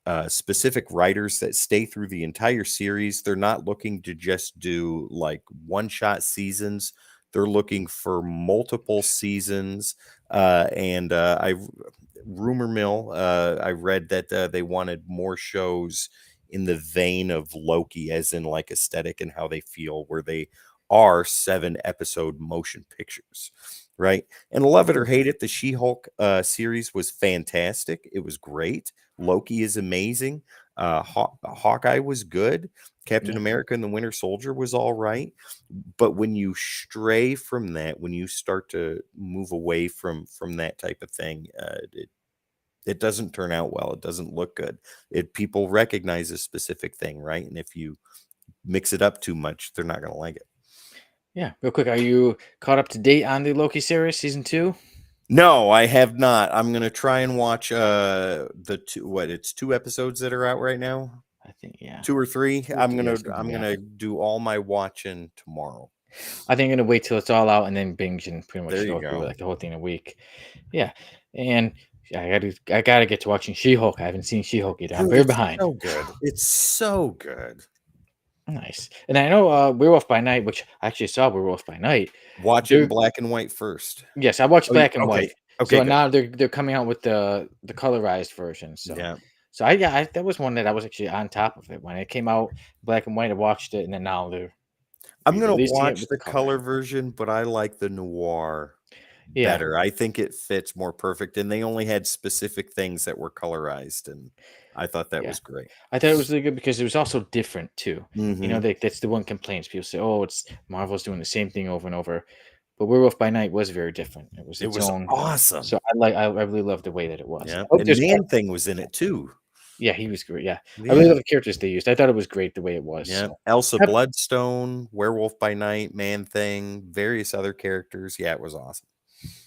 have specific writers that stay through the entire series. They're not looking to just do like one shot seasons. They're looking for multiple seasons. And I rumor mill, I read that they wanted more shows in the vein of Loki, as in like aesthetic and how they feel, where they are 7 episode motion pictures. Right. And love it or hate it, the She Hulk series was fantastic. It was great. Loki is amazing. Hawkeye was good. Captain Yeah, America and the Winter Soldier was all right. But when you stray from that, when you start to move away from that type of thing, it doesn't turn out well. It doesn't look good. It people recognize a specific thing, right? And if you mix it up too much, they're not going to like it. yeah. Real quick, are you caught up to date on the Loki series season 2? No, I have not. I'm gonna try and watch the it's 2 episodes that are out right now. I think yeah. 2 or 3. Two or three, yeah, something, I'm yeah. gonna do all my watching tomorrow. I think I'm gonna wait till it's all out and then binge and pretty There much you go through go. like the whole thing in a week. Yeah, and yeah, I gotta get to watching She-Hulk. I haven't seen She-Hulk yet. I'm Dude, very it's behind. so good. It's so good. Nice. And I know Werewolf by Night, which I actually saw Werewolf by Night. Watch it in They're black and white first. Yes, I watched Oh, you black and okay. white. Okay, So good. now they're coming out with the colorized version. So Yeah. so I yeah, that was one that I was actually on top of it when it came out black and white. I watched it, and then now they're I'm gonna re-releasing it watch with the the color. color version, but I like the noir Yeah, better. I think it fits more perfect, and they only had specific things that were colorized, and I thought that yeah. was great. I thought it was really good because it was also different too. Mhm. That's the one complaint. People say, "Oh, it's Marvel's doing the same thing over and over," but Werewolf by Night was very different. It was It its was own. So awesome. I really loved the way that it was. Yeah, I hope and there's more. Man-Thing was in it too. Yeah, he was great. Yeah, I really Yeah, love the characters they used. I thought it was great the way it was. yeah. So. Elsa Yep. Bloodstone, Werewolf by Night, Man-Thing, various other characters. Yeah, it was awesome.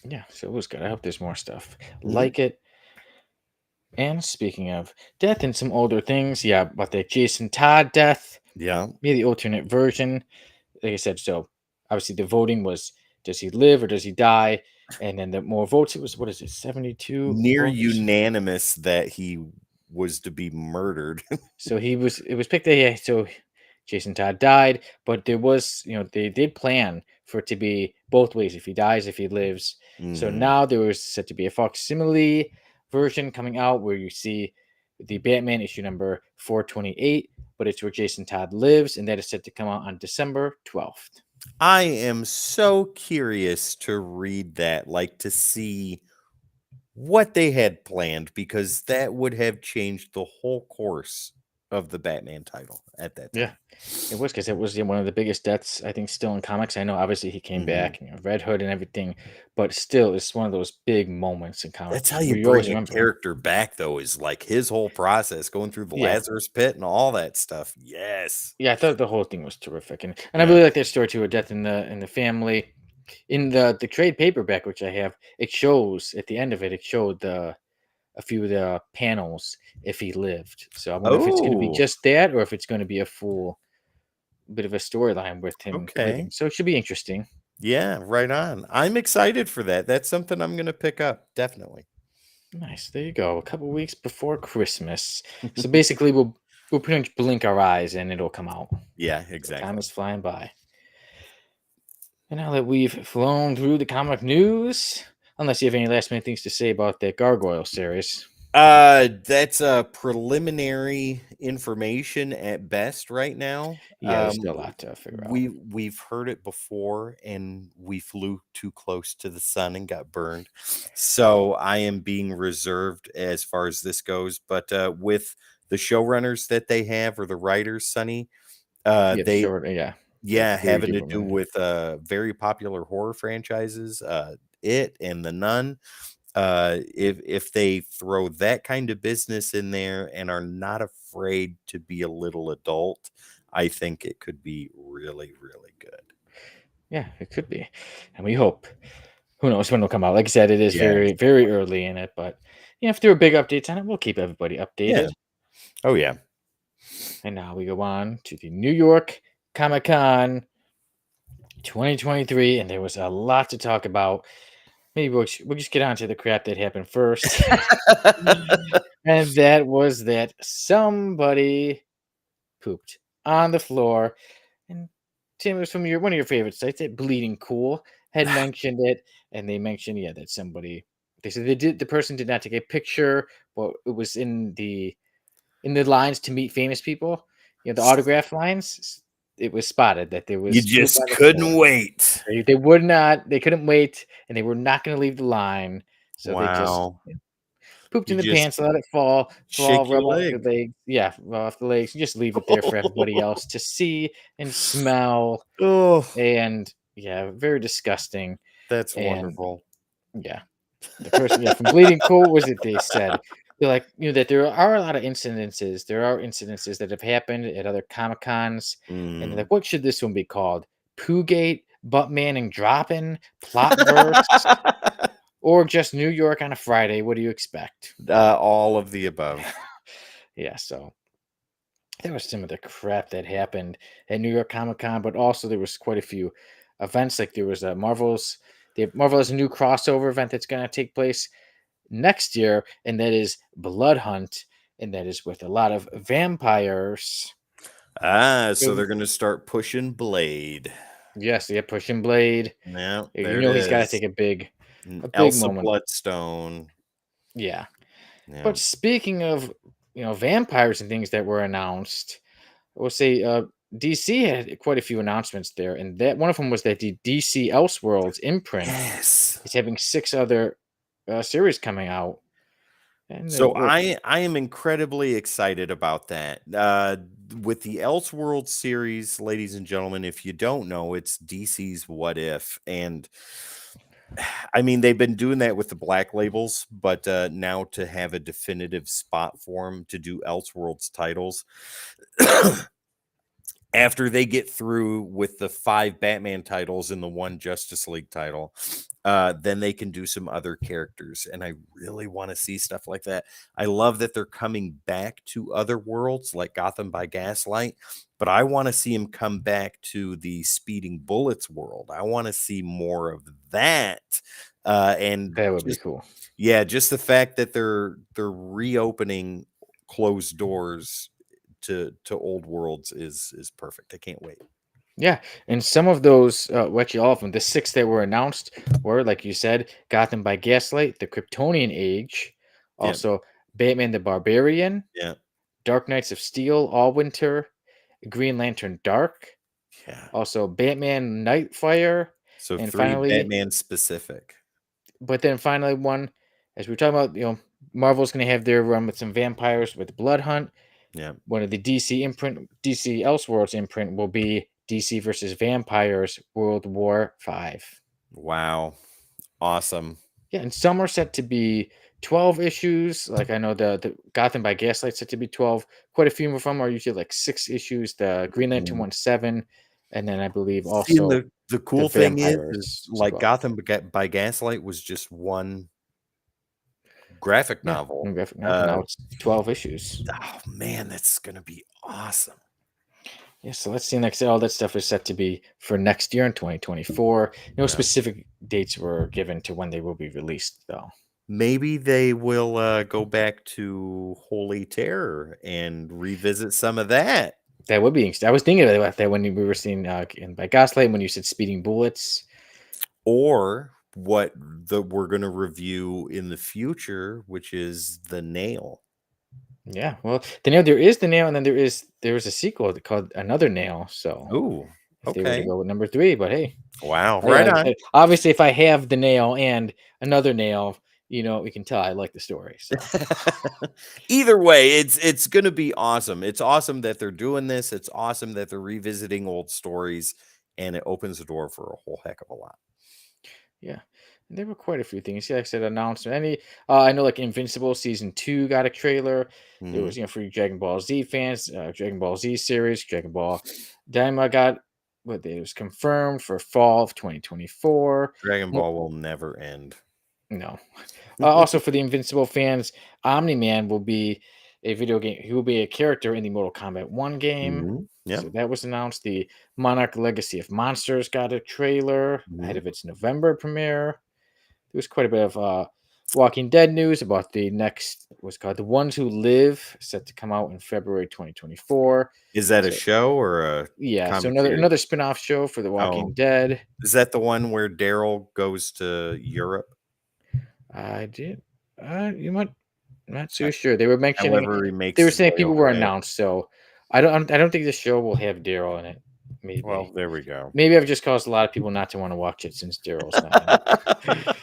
Yeah, so it was good. I hope there's more stuff Mhm. like it. And speaking of death and some older things, yeah, about the Jason Todd death, Yeah. maybe the alternate version. Like I said, so obviously the voting was does he live or does he die? And then the more votes, it was what is it, 72 Near votes? unanimous that he was to be murdered. So it was picked that yeah, so Jason Todd died, but there was, they did plan for it to be both ways if he dies, if he lives. So Mhm. now there was said to be a facsimile version coming out where you see the Batman issue number 428, but it's where Jason Todd lives, and that is set to come out on December 12th. I am so curious to read that, like to see what they had planned, because that would have changed the whole course of the Batman title at that Yeah, time. it was because it was one of the biggest deaths I think still in comics. I know obviously he came Mhm. back, Red Hood and everything, but still it's one of those big moments in That's comics how you where you bring always a remember. character back, though, is like his whole process going through the Yeah, Lazarus pit and all that stuff. Yes. yeah, I thought the whole thing was terrific, and I Yeah. really like that story too. A death in the family, in the trade paperback which I have. It shows at the end of it. It showed the a few of the panels if he lived. So I wonder if it's going to be Oh, just that or if it's going to be a full bit of a storyline with him okay. living. So it should be interesting. Yeah, right on. I'm excited for that. That's something I'm gonna pick up, definitely. Nice. There you go. A couple weeks before Christmas. So basically, we'll pretty much blink our eyes and it'll come out. Yeah, So time exactly. is flying by. And now that we've flown through the comic news, unless you have any last minute things to say about that Gargoyle series. That's preliminary information at best right now. Yeah, there's still a lot to figure out. We've heard it before, and we flew too close to the sun and got burned. So I am being reserved as far as this goes. But with the showrunners that they have, or the writers, Sonny, Yeah, the they short. Yeah, they're yeah, very having good to do women. with very popular horror franchises, It and The Nun. If they throw that kind of business in there and are not afraid to be a little adult, I think it could be really, really good. Yeah, it could be, and we hope. Who knows when it'll come out? Like I said, it is Yeah, very, very early in it, but if there are big updates on it, we'll keep everybody yeah. updated. Oh yeah. And now we go on to the New York Comic Con 2023, and there was a lot to talk about. Maybe we'll just get on to the crap that happened first. And that was that somebody pooped on the floor. And Tim, it was from one of your favorite sites, that Bleeding Cool had mentioned it, and they mentioned, yeah, that somebody, they said the person did not take a picture, but it was in the lines to meet famous people, the autograph lines. It was spotted that there You was poop just on the couldn't floor. wait. They couldn't wait, and they were not going to leave the line, so they just Wow. pooped You in the just pants, let it fall, shake your rub off the leg. legs. Yeah, rub off the legs, and just leave it there for everybody else to see and smell. Oh, And yeah, very disgusting. that's And wonderful. yeah, the person, yeah, from Bleeding Cool was it they said. They're like, that there are a lot of incidences. There are incidences that have happened at other Comic Cons, and they're Mm. like, what should this one be called? Poogate, Butt Manning dropping, Plot Verse, or just New York on a Friday? What do you expect? All of the above. Yeah, so there was some of the crap that happened at New York Comic Con, but also there was quite a few events. Like there was a Marvel has a new crossover event that's going to take place next year, and that is Blood Hunt, and that is with a lot of vampires. So So, they're gonna start pushing Blade. yes, yeah, pushing Blade. Yeah, You there it know he's got to is. take And a big Elsa moment. Bloodstone. Yeah. Yeah. But speaking of vampires and things that were announced, I will say DC had quite a few announcements there, and that one of them was that the DC Elseworlds imprint Yes. is having 6 other series coming out, and So I am incredibly excited about that. With the Elseworld series, ladies and gentlemen, if you don't know, it's DC's What If, and I mean they've been doing that with the black labels, but now to have a definitive spot for them to do Elseworlds titles, after they get through with the 5 Batman titles and the 1 Justice League title, then they can do some other characters. And I really want to see stuff like that. I love that they're coming back to other worlds like Gotham by Gaslight, but I want to see him come back to the Speeding Bullets world. I want to see more of that. And that would be just cool. yeah, just the fact that they're reopening closed doors to old worlds is perfect. I can't wait. Yeah, and some of those, well, actually all of them, the 6 that were announced were, like you said, Gotham by Gaslight, the Kryptonian Age, Yeah, also Batman the Barbarian, yeah, Dark Knights of Steel, All Winter, Green Lantern Dark, yeah. also Batman Nightfire, So and 3 finally, Batman specific. but then finally one, as we were talking about, Marvel's going to have their run with some vampires with Blood Hunt. Yeah. One of the DC Elseworlds imprint will be DC versus Vampires World War Five. Wow. Awesome. Yeah, and some are set to be 12 issues. Like I know the Gotham by Gaslight set to be 12. Quite a few of them are usually like 6 issues. The Green Lantern Mm. one 7, and then I believe See, and also the the cool thing is Vampires as like well. Gotham by Gaslight was just one graphic Yeah, novel. one graphic novel. Uh, Now it's 12 issues. oh man, that's gonna be awesome. Yeah, so let's see next. All that stuff is set to be for next year in 2024. No Yeah. specific dates were given to when they will be released, though. Maybe they will go back to Holy Terror and revisit some of that. That would be interesting. I was thinking about that when we were seeing by Gaslight when you said Speeding Bullets. Or what we're going to review in the future, which is The Nail. Yeah, well, the nail there is the nail, and then there is a sequel called Another Nail. So Ooh, if they were to okay. go with number three, but hey, Wow, hey, right on. obviously, if I have the nail and another nail, we can tell I like the story. So Either way, it's going to be awesome. It's awesome that they're doing this. It's awesome that they're revisiting old stories, and it opens the door for a whole heck of a lot. yeah, and there were quite a few things. Yeah, like I said, announcement. I know like Invincible season 2 got a trailer. There Mhm. was for you Dragon Ball Z fans, Dragon Ball Z series, Dragon Ball Daima got what it was confirmed for fall of 2024. Dragon Ball will never end. No. Also, for the Invincible fans, Omni Man will be a video game. He will be a character in the Mortal Kombat 1 game. Mhm. Yep. So that was announced. The Monarch Legacy of Monsters got a trailer ahead Mhm. of its November premiere. There was quite a bit of Walking Dead news about the next, what's called The Ones Who Live, set to come out in February 2024. Is that a So, show or a yeah, so comic another series? another spin-off show for The Oh, Walking Dead. is that the one where Daryl goes to Europe? I did. You might. Not Uh, too sure. They were mentioning However he they makes were his saying way people were over there. announced, so I don't think the show will have Daryl in it. Well, Maybe. there we go. Maybe I've just caused a lot of people not to want to watch it since Daryl's not in it.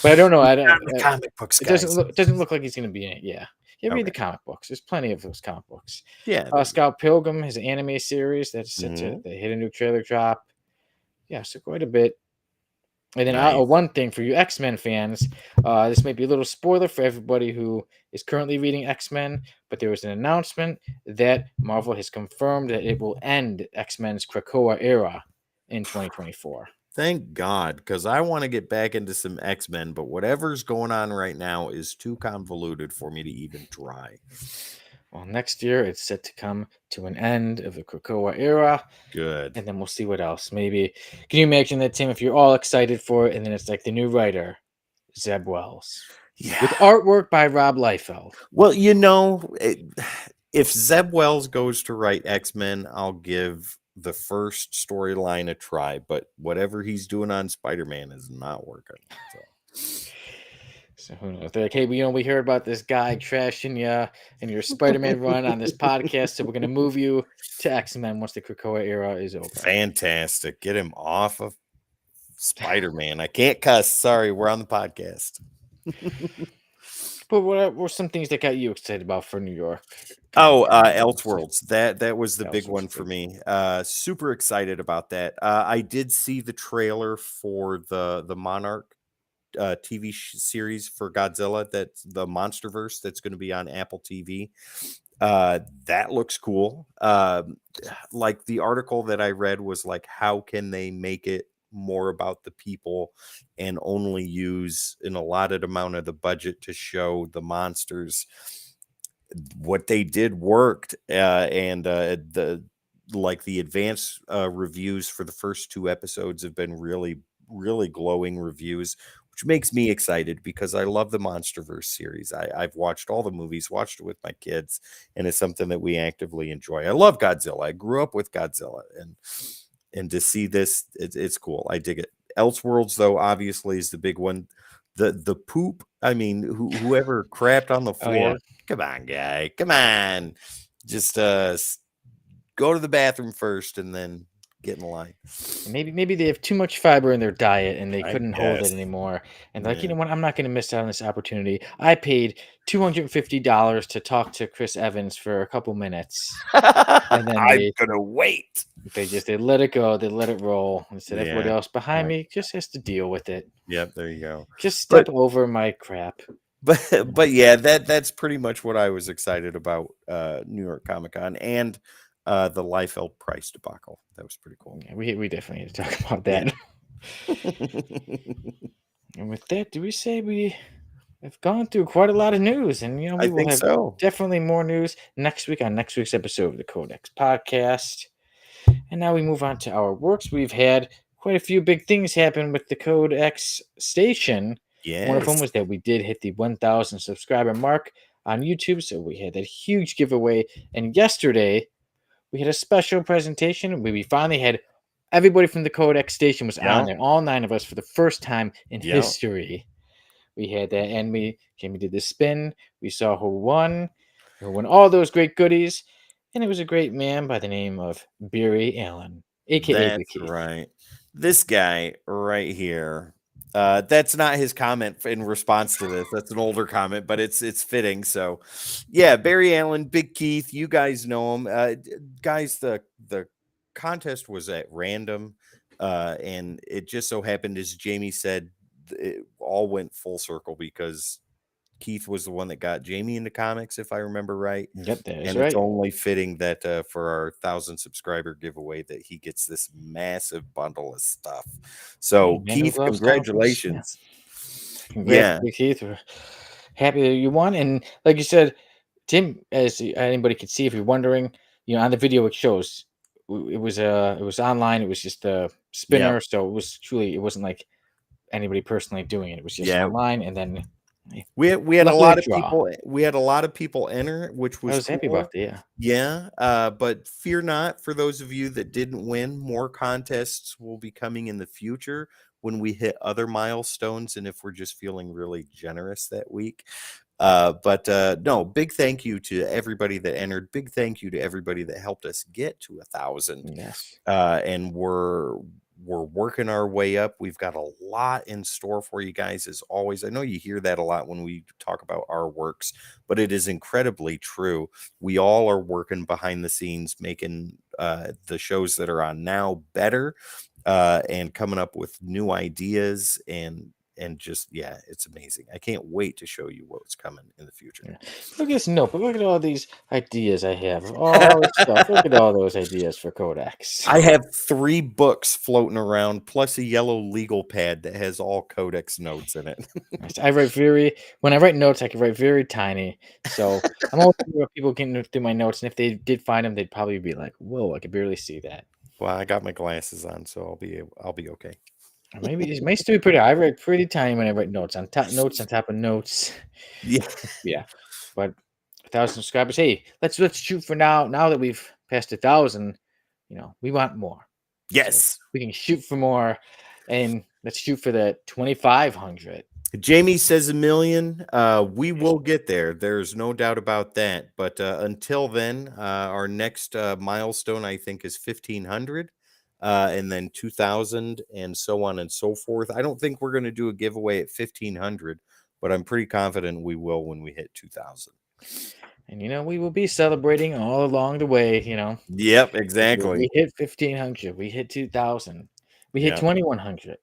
But I don't know. I Not don't. in the comic books, It doesn't guys. look like he's going to be in it. Yeah. Yeah. Read Okay. the comic books. There's plenty of those comic books. Yeah, there you Scout Pilgrim, his anime series that's go. set to Mhm. they hit a new trailer drop. Yeah, so quite a bit. And then Nice. one thing for you X-Men fans, this may be a little spoiler for everybody who is currently reading X-Men, but there was an announcement that Marvel has confirmed that it will end X-Men's Krakoa era in 2024. Thank God, because I want to get back into some X-Men, but whatever's going on right now is too convoluted for me to even try. Well, next year it's set to come to an end of the Krakoa era, Good. and then we'll see what else. Maybe can you imagine that, Tim? If you're all excited for it, and then it's like the new writer, Zeb Wells, with Yeah. artwork by Rob Liefeld. Well, if Zeb Wells goes to write X-Men, I'll give the first storyline a try, but whatever he's doing on Spider-Man is not working. So So who knows? They're like, hey, we heard about this guy trashing you and your Spider-Man run on this podcast, so we're gonna move you to X-Men once the Krakoa era is over. fantastic. Get him off of Spider-Man. I can't cuss. Sorry, we're on the podcast. But what were some things that got you excited about for New York Comic Oh, Con? Elseworlds. That was the That big was one for good. me. Super excited about that. I did see the trailer for the Monarch TV series for Godzilla. That's the MonsterVerse that's going to be on Apple TV. That looks cool. Like the article that I read was like, how can they make it more about the people and only use an allotted amount of the budget to show the monsters? What they did worked, and the advanced reviews for the first two episodes have been really, really glowing reviews, which makes me excited because I love the MonsterVerse series. I've watched all the movies, watched it with my kids, and it's something that we actively enjoy. I love Godzilla. I grew up with Godzilla, and to see this, it's cool. I dig it. Elseworlds, though, obviously is the big one. The poop. I mean, whoever crapped on the Oh yeah. floor. Come on, guy. Come on. Just go to the bathroom first and then get in line. Maybe they have too much fiber in their diet and they I couldn't hold it guess. anymore. And they're like, you Yeah. know what? I'm not going to miss out on this opportunity. I paid $250 to talk to Chris Evans for a couple minutes, and then I'm they gonna wait. they let it go. They let it roll. And said everybody Yeah. else behind I me just guess. has to deal with it. Yep, there you go. Just step But over my crap. but yeah, that's pretty much what I was excited about New York Comic Con and the Liefeld price debacle. That was pretty cool. Yeah, we definitely need to talk about Yeah. that. And with that, do we say we have gone through quite a lot of news? And I we will think have so. definitely more news next week on next week's episode of the Codex Podcast. And now we move on to our works. We've had quite a few big things happen with the Code X station. One of them Yes, was that we did hit the 1,000 subscriber mark on YouTube. So we had that huge giveaway. And yesterday, we had a special presentation where we finally had everybody from the Code X station was on yeah, there, all 9 of us for the first time in yeah. history. We had that, and Jamie did the spin. We saw who won all those great goodies, and it was a great man by the name of Barry Allen, aka Big That's Keith. right. This guy right here. That's not his comment in response to this. That's an older comment, but it's fitting. So, yeah, Barry Allen, Big Keith, you guys know him. Guys, the contest was at random, and it just so happened, as Jamie said, it all went full circle because Keith was the one that got Jamie into comics, if I remember right. Yep, that is And it's right. only fitting that for our 1,000 subscriber giveaway that he gets this massive bundle of stuff. Hey, So, man who Keith, loves comic books. Yeah, congratulations. congrats, Yeah, Big Keith. We're happy that you won, and like you said, Tim, as anybody could see, if you're wondering, on the video it shows it was online. It was just a yeah, spinner, so it wasn't like anybody personally doing it. It was just yeah. online, and then We had a luckily a lot of draw. people enter, which I was was happy about cool. that. Yeah. Yeah, but fear not, for those of you that didn't win, more contests will be coming in the future when we hit other milestones and if we're just feeling really generous that week. But no, big thank you to everybody that entered. Big thank you to everybody that helped us get to 1,000. Yes. And we're working our way up. We've got a lot in store for you guys, as always. I know you hear that a lot when we talk about our works, but it is incredibly true. We all are working behind the scenes, making the shows that are on now better, and coming up with new ideas and just, yeah, it's amazing. I can't wait to show you what's coming in the future. Yeah. Look at this notebook. Look at all these ideas I have. All this stuff. Look at all those ideas for Codex. I have 3 books floating around, plus a yellow legal pad that has all codex notes in it. I write when I write notes, I can write very tiny. So I'm always thinking about people getting through my notes, and if they did find them, they'd probably be like, "Whoa, I could barely see that." Well, I got my glasses on, so I'll be okay. Or maybe it may still be pretty. I write pretty tiny when I write notes on top of notes. Yeah. Yeah, but 1,000 subscribers. Hey, let's shoot for now. Now that we've passed 1,000, we want more. So Yes. we can shoot for more, and let's shoot for the 2,500. Jamie says 1,000,000. We will get there. There's no doubt about that. But until then, our next milestone, I think, is 1,500, and then 2,000, and so on and so forth. I don't think we're going to do a giveaway at 1,500, but I'm pretty confident we will when we hit 2,000. And we will be celebrating all along the way. Yep, We exactly. hit 1,500. We hit 2,000. We hit Yeah, 2,100.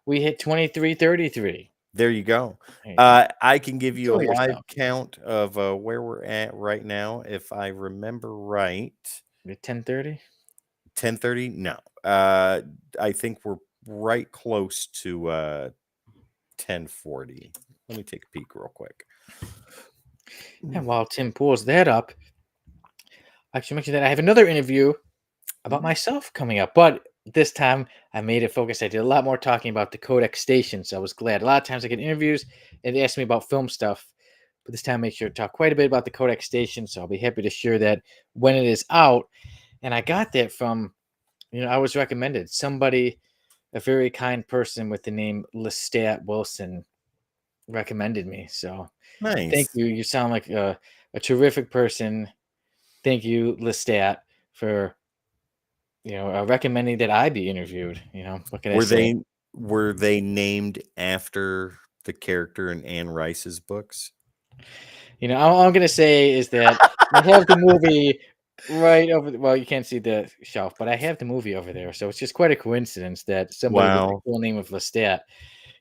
We hit 2,333. there you go. There you go. I can give you a Enjoy live yourself. count of where we're at right now. If I remember right, We hit 1030. 10:30. No, I think we're right close to 10:40. Let me take a peek real quick. And while Tim pulls that up, I should mention that I have another interview about Ooh. myself coming up, but this time I made it focus. I did a lot more talking about the Codex station, so I was glad. A lot of times I get interviews and they ask me about film stuff, but this time I make sure to talk quite a bit about the Codex station, so I'll be happy to share that when it is out. And I got that from, I was recommended somebody, a very kind person with the name Lestat Wilson recommended me. So thank Nice. you. You sound like a terrific person. Thank you, Lestat, for recommending that I be interviewed. What can I Were say? they were they named after the character in Anne Rice's books? All I'm gonna say is that I have the movie right over. Well, you can't see the shelf, but I have the movie over there, so it's just quite a coincidence that somebody with the Wow. cool name of Lestat,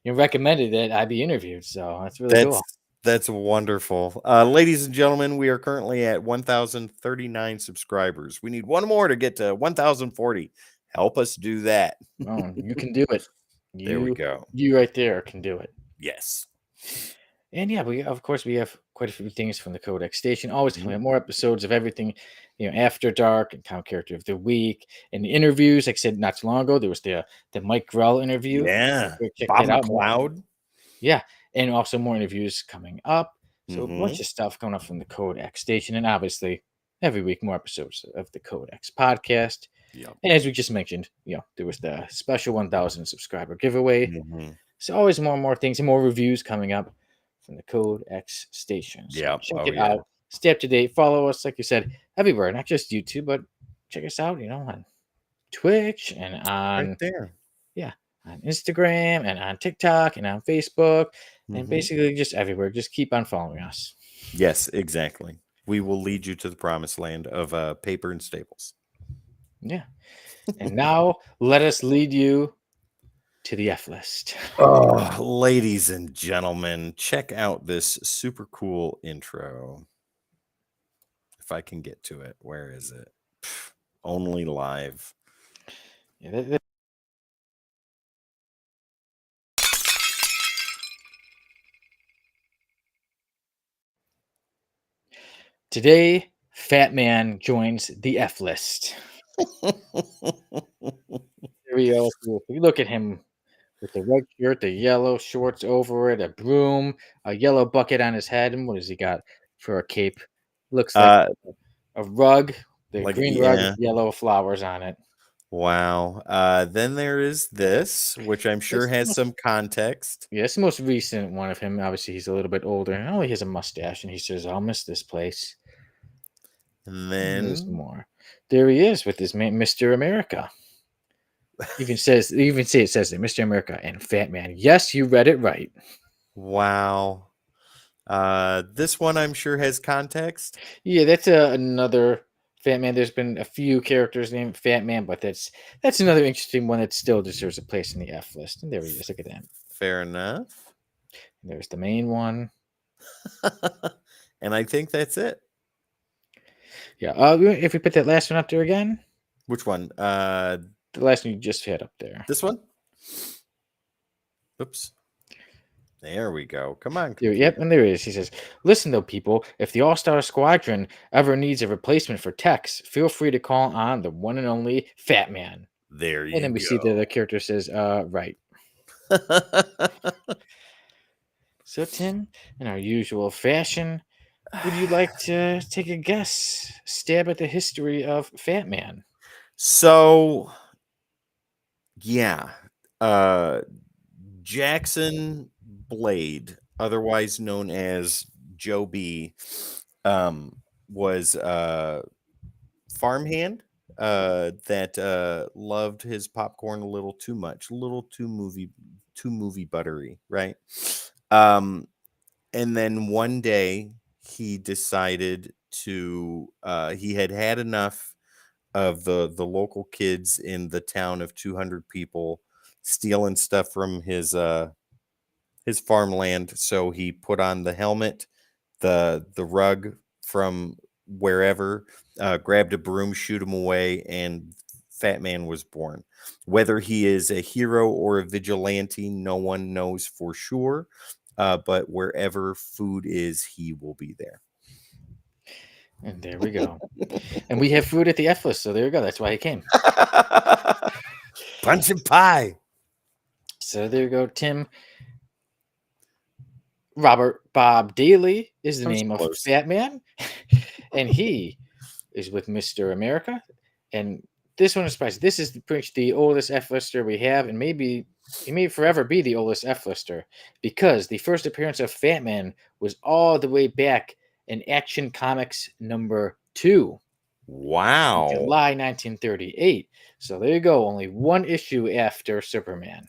recommended that I be interviewed. So that's really That's cool. that's wonderful. Ladies and gentlemen, we are currently at 1,039 subscribers. We need one more to get to 1,040. Help us do that. Oh, you can do it. There we You go. you right there can do it. Yes. And yeah, we have quite a few things from the Codex Station. Always Mhm. coming up, more episodes of everything, After Dark and Comic Character of the Week and the interviews. Like I said not too long ago, there was the Mike Grell interview. Yeah. Go check Bob that out. More, McLeod. yeah, and also more interviews coming up. So a bunch Mhm. of stuff coming up from the Codex Station, and obviously every week more episodes of the Codex podcast. Yep. And as we just mentioned, there was the special 1,000 subscriber giveaway. Mhm. So always more and more things and more reviews coming up from the Code X station. So Yep. check Oh, it yeah. out. Stay up to date. Follow us, like you said, everywhere, not just YouTube, but check us out, on Twitch and Right on there. yeah, on Instagram and on TikTok and on Facebook and Mhm. basically just everywhere. Just keep on following us. Yes, exactly. We will lead you to the promised land of, paper and staples. Yeah. And now let us lead you to the F list. Oh, ladies and gentlemen, check out this super cool intro. If I can get to it. Where is it? Only live. Yeah, today, Fat Man joins the F list. Here we go. If you look at him with the red shirt, the yellow shorts over it, a broom, a yellow bucket on his head, and what has he got for a cape? Looks like Uh, a rug, the like, green rug with yeah. yellow flowers on it. Wow. Then there is this, which I'm sure It's the has most, some context. yeah, it's the most recent one of him. Obviously, he's a little bit older. Oh, he has a mustache, and he says, "I'll miss this place." And And there's then, more. There he is with his man, Mr. America. Even say it says it, Mr. America and Fat Man. Yes, you read it right. wow. This one I'm sure has context. Yeah, that's another Fat Man. There's been a few characters named Fat Man, but that's another interesting one that still deserves a place in the F list. And there he is. Look at that. Fair enough. There's the main one. And I think that's it. Yeah. If we put that last one up there again, Which one? the last one you just had up there. This one? Oops. There we go. Come on, There, yep, computer. and there he is. He says, "Listen, though, people. If the All Star Squadron ever needs a replacement for Tex, feel free to call on the one and only Fat Man." There And you then we see the go. character says, right. So, Tim, in our usual fashion, would you like to take a guess, stab at the history of Fat Man? So, yeah. Uh Jackson Blade, otherwise known as Joe B, um, was a farmhand that loved his popcorn a little too much, a little too movie buttery, right? Um, and then one day he decided to he had had enough of the local kids in the town of 200 people stealing stuff from his farmland. So he put on the helmet, the rug from wherever, grabbed a broom, shoot him away, and Fat Man was born. Whether he is a hero or a vigilante, no one knows for sure. But wherever food is, he will be there. And there we go. And we have food at the F list, so there you go. That's why he came. Punch and pie. So there you go, Tim. Robert Bob Daly is the I was name of close. Fat Man, and he is with Mr. America. And this one is spicy. This is pretty much the oldest F lister we have, and maybe he may forever be the oldest F lister because the first appearance of Fat Man was all the way back in Action Comics number 2 in Wow. July 1938. So there you go. Only one issue after Superman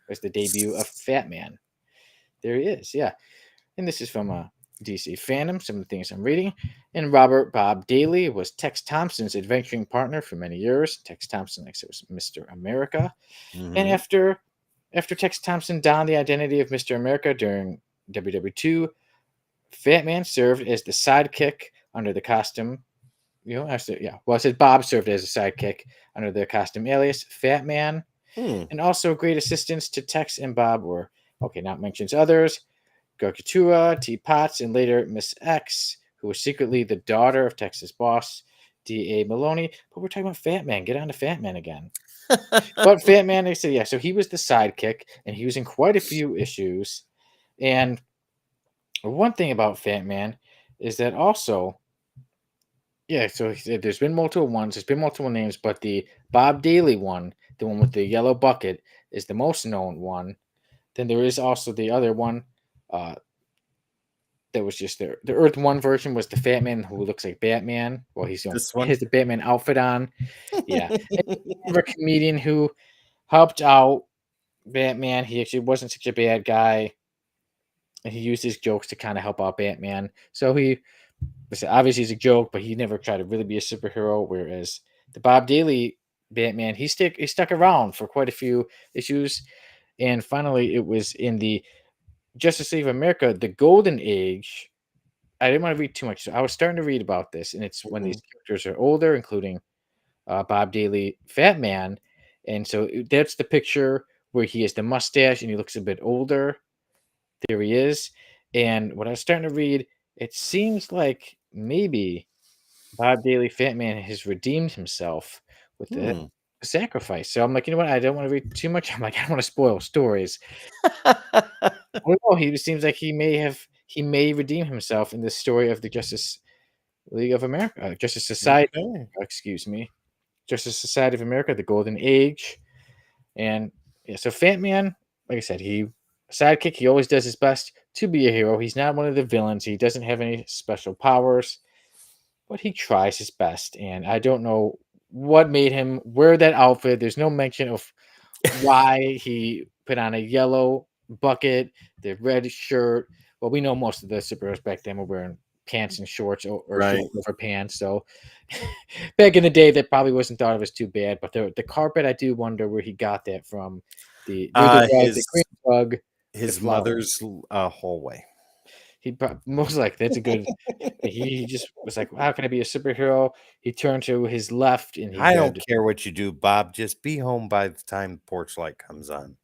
was the debut of Fat Man. There he is. Yeah. And this is from DC Fandom, some of the things I'm reading. And Robert Bob Daly was Tex Thompson's adventuring partner for many years. Tex Thompson, like I said, was Mr. America. And Mhm. after Tex Thompson donned the identity of Mr. America during WW2, Fat Man served as the sidekick under the costume. Yeah. Well, I said Bob served as a sidekick under the costume alias Fat Man, Hmm. and also great assistants to Tex and Bob were okay. Not mentions others. Gargatua, T. Potts, and later Miss X, who was secretly the daughter of Texas boss D.A. Maloney. But we're talking about Fat Man. Get on to Fat Man again. But Fat Man, they said, yeah, so he was the sidekick, and he was in quite a few issues. And one thing about Fat Man is that also, yeah, so he said there's been multiple ones, there's been multiple names, but the Bob Daly one, the one with the yellow bucket, is the most known one. Then there is also the other one uh, that was just there. The Earth One version was the Fat Man who looks like Batman. Well, This he one? has the Batman outfit on. Yeah, and a comedian who helped out Batman. He actually wasn't such a bad guy, and he used his jokes to kind of help out Batman. So he obviously he's a joke, but he never tried to really be a superhero. Whereas the Bob Daly Batman, he stuck around for quite a few issues, and finally it was in the Justice League of America, the Golden Age. I didn't want to read too much, so I was starting to read about this, and it's when these Mhm. characters are older, including Bob Daly, Fat Man, and so that's the picture where he has the mustache and he looks a bit older. There he is, and what I was starting to read, it seems like maybe Bob Daly, Fat Man, has redeemed himself with the Hmm. sacrifice. So I'm like, you know what? I don't want to read too much. I'm like, I don't want to spoil stories. Well, no, he seems like he may redeem himself in the story of the Justice League of America, Justice Society. Okay. Excuse me, Justice Society of America, the Golden Age, and yeah. So Fat Man, like I said, he sidekick. He always does his best to be a hero. He's not one of the villains. He doesn't have any special powers, but he tries his best. And I don't know what made him wear that outfit. There's no mention of why he put on a yellow bucket, the red shirt. Well, we know most of the superheroes back then were wearing pants and shorts or Right. shorts over pants. So back in the day, that probably wasn't thought of as too bad. But the carpet, I do wonder where he got that from. The near the rug, the green His rug, the his flower. mother's hallway. Most likely that's a good. He just was like, "How can I be a superhero?" He turned to his left and he I don't grabbed care what you do, Bob. Just be home by the time the porch light comes on.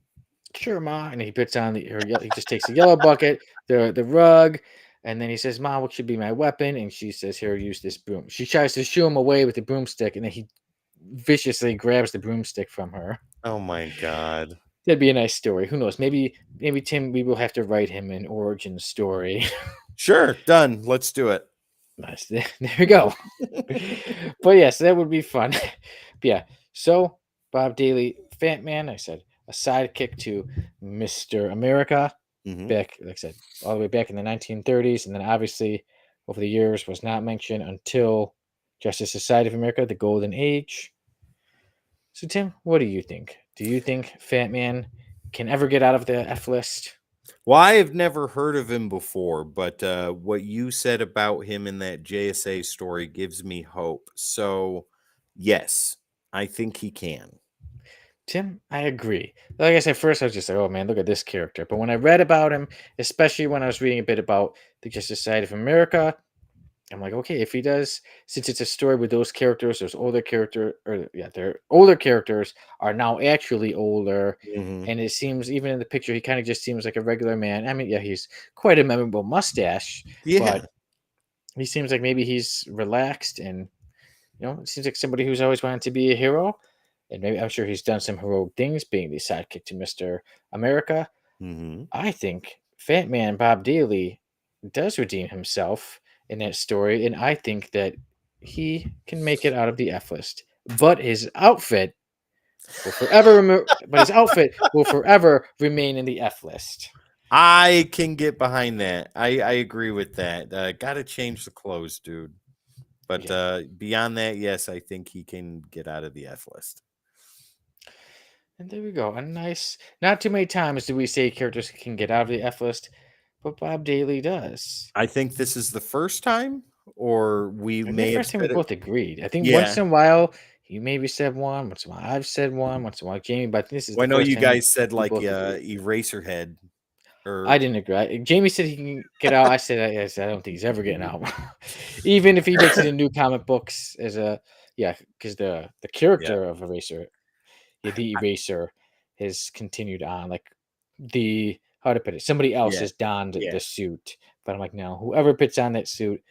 "Sure, ma," and he puts on he just takes the yellow bucket, the rug, and then he says, "Ma, what should be my weapon?" And she says, "Here, use this broom." She tries to shoo him away with the broomstick, and then he viciously grabs the broomstick from her. Oh my god. That'd be a nice story. Who knows? Maybe Tim, we will have to write him an origin story. Sure, done. Let's do it. Nice. There we go. But yes, that would be fun. But yeah. So Bob Daly, Fat Man, I said a sidekick to Mr. America Mhm. back, like I said, all the way back in the 1930s, and then obviously over the years was not mentioned until Justice Society of America, the Golden Age. So Tim, what do you think? Do you think Fat Man can ever get out of the F list? Well, I have never heard of him before, but what you said about him in that JSA story gives me hope. So, yes, I think he can. Tim, I agree. Like I said, first I was just like, oh man, look at this character. But when I read about him, especially when I was reading a bit about the Justice Society of America, I'm like, okay, if he does, since it's a story with those characters, those older character, or yeah, their older characters are now actually older, Mhm. and it seems even in the picture, he kind of just seems like a regular man. I mean, yeah, he's quite a memorable mustache, Yeah. but he seems like maybe he's relaxed and it seems like somebody who's always wanted to be a hero. And maybe I'm sure he's done some heroic things being the sidekick to Mr. America. Mhm. I think Fat Man Bob Daly does redeem himself in that story, and I think that he can make it out of the F list. But his outfit will forever remain in the F list. I can get behind that. I agree with that. Gotta change the clothes, dude. But Yeah. beyond that, yes, I think he can get out of the F list. And there we go. A nice not too many times do we say characters can get out of the F list, but Bob Daly does. I think this is the first time, or we I think the may have first time we said it. both agreed. I think once Yeah. in a while you maybe said one, once in a while I've said one, once in a while Jamie, but this is Well, the I know first you time guys said we like both agreed. Eraserhead or I didn't agree. Jamie said he can get out. I said I don't think he's ever getting out. Even if he makes it in new comic books as a yeah, because the yeah. character of Eraser, yeah, the Eraser has continued on. Like the how to put it. Somebody else Yeah, has donned yeah. the suit, but I'm like, no, whoever puts on that suit,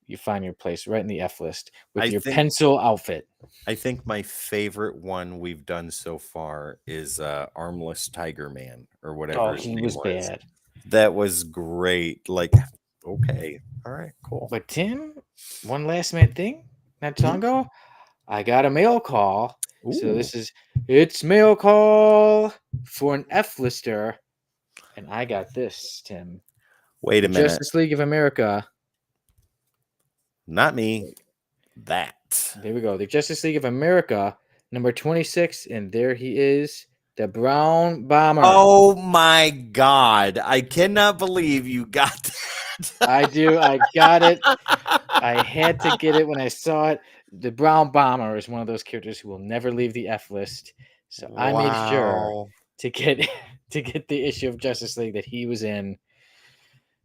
you find your place right in the F list with I your think pencil outfit. I think my favorite one we've done so far is Armless Tiger Man or whatever Oh, his he name was was. bad. That was great. Like, okay, all right, cool. But Tim, one last minute thing, not too long Mhm. ago, I got a mail call. So Ooh, it's mail call for an F lister, and I got this, Tim. wait The a minute. Justice League of America. Not me. That. There we go. The Justice League of America, number 26, and there he is, the Brown Bomber. Oh my God. I cannot believe you got I do. I got it. that. I had to get it when I saw it. The Brown Bomber is one of those characters who will never leave the F list. So I made sure Wow. to get to get the issue of Justice League that he was in.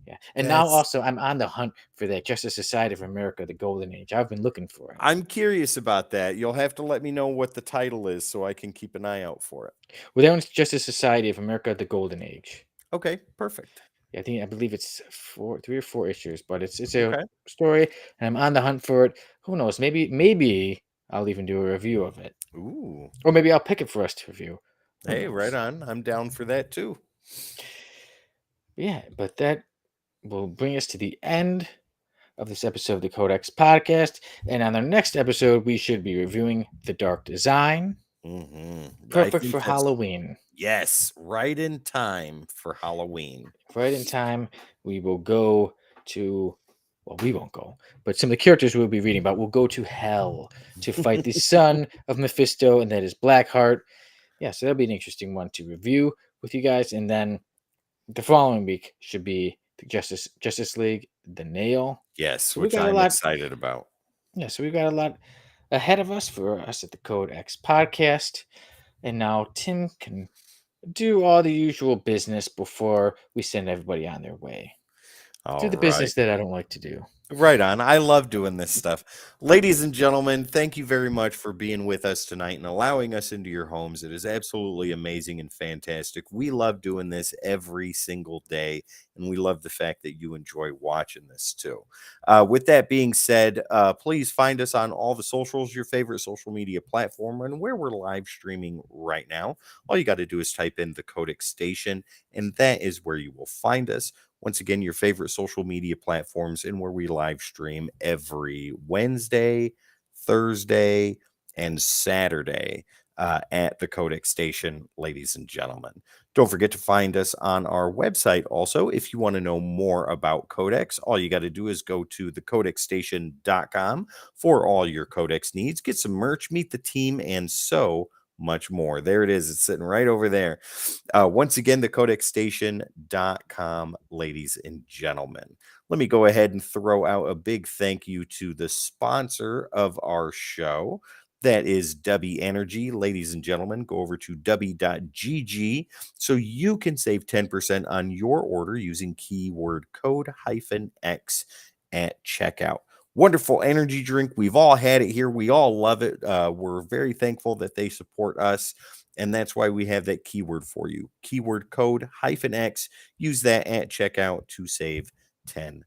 Yeah. And now That's also I'm on the hunt for that Justice Society of America, the Golden Age. I've been looking for it. I'm curious about that. You'll have to let me know what the title is so I can keep an eye out for it. Well, that one's Justice Society of America, the Golden Age. Okay, perfect. Yeah, I believe it's 3 or 4 issues, but it's a Okay. story, and I'm on the hunt for it. Who knows? Maybe I'll even do a review of it, Ooh. or maybe I'll pick it for us to review. Who Hey, right knows? on. I'm down for that too. Yeah, but that will bring us to the end of this episode of the Codex Podcast, and on our next episode, we should be reviewing The Dark Design, I perfect think for that's Halloween. yes, right in time for Halloween. Right in time, we will go to. Well, we won't go, but some of the characters we'll be reading about will go to hell to fight the son of Mephisto, and that is Blackheart. Yeah, so that'll be an interesting one to review with you guys. And then the following week should be the Justice League, the Nail. Yes, So we which got a I'm lot. excited about. Yeah, so we got a lot ahead of us for us at the Code X podcast. And now Tim can do all the usual business before we send everybody on their way. Do All the right. business that I don't like to do. Right on. I love doing this stuff. Ladies and gentlemen, thank you very much for being with us tonight and allowing us into your homes. It is absolutely amazing and fantastic. We love doing this every single day, and we love the fact that you enjoy watching this too. With that being said, please find us on all the socials, your favorite social media platform, and where we're live streaming right now. All you got to do is type in the Codex Station, and that is where you will find us. Once again, your favorite social media platforms and where we live stream every Wednesday, Thursday, and Saturday at the Codex Station, ladies and gentlemen. Don't forget to find us on our website also. If you want to know more about Codex, all you got to do is go to thecodexstation.com for all your Codex needs. Get some merch, meet the team, and so much more. There it is. It's sitting right over there. Once again, thecodexstation.com, ladies and gentlemen. Let me go ahead and throw out a big thank you to the sponsor of our show. That is W Energy. Ladies and gentlemen, go over to w.gg so you can save 10% on your order using keyword code -X at checkout. Wonderful energy drink. We've all had it here. We all love it. We're very thankful that they support us. And that's why we have that keyword for you. Keyword code -X. Use that at checkout to save 10%.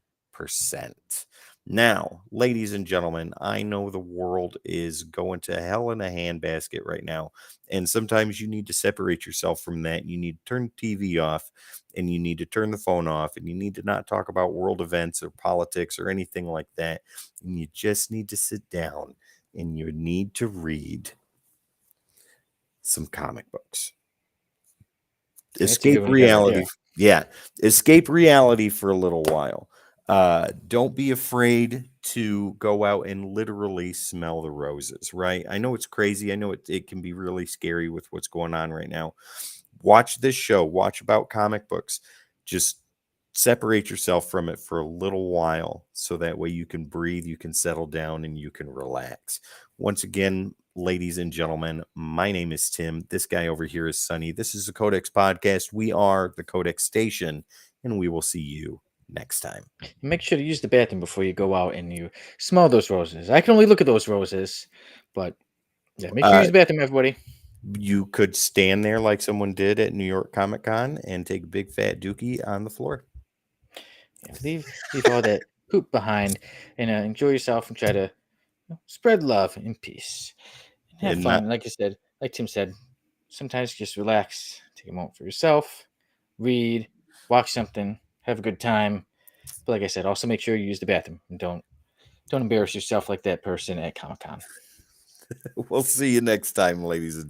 Now, ladies and gentlemen, I know the world is going to hell in a handbasket right now. And sometimes you need to separate yourself from that. You need to turn the TV off and you need to turn the phone off and you need to not talk about world events or politics or anything like that. And you just need to sit down and you need to read some comic books. That's a good Escape one you got right reality. there. Yeah, escape reality for a little while. Don't be afraid to go out and literally smell the roses, right? I know it's crazy. I know it can be really scary with what's going on right now. Watch this show, watch about comic books. Just separate yourself from it for a little while so that way you can breathe, you can settle down, and you can relax. Once again, ladies and gentlemen, my name is Tim. This guy over here is Sonny. This is the Codex Podcast. We are the Codex Station, and we will see you next time. Make sure to use the bathroom before you go out and you smell those roses. I can only look at those roses, but yeah, make sure you Uh, use the bathroom, everybody. You could stand there like someone did at New York Comic Con and take a big fat dookie on the floor. Yeah, leave all that poop behind and enjoy yourself and try to spread love and peace and have And not fun. Like I said, like Tim said, sometimes just relax, take a moment for yourself, read, watch something, have a good time. But like I said, also make sure you use the bathroom and don't embarrass yourself like that person at Comic Con. we'll see you next time, ladies and gentlemen.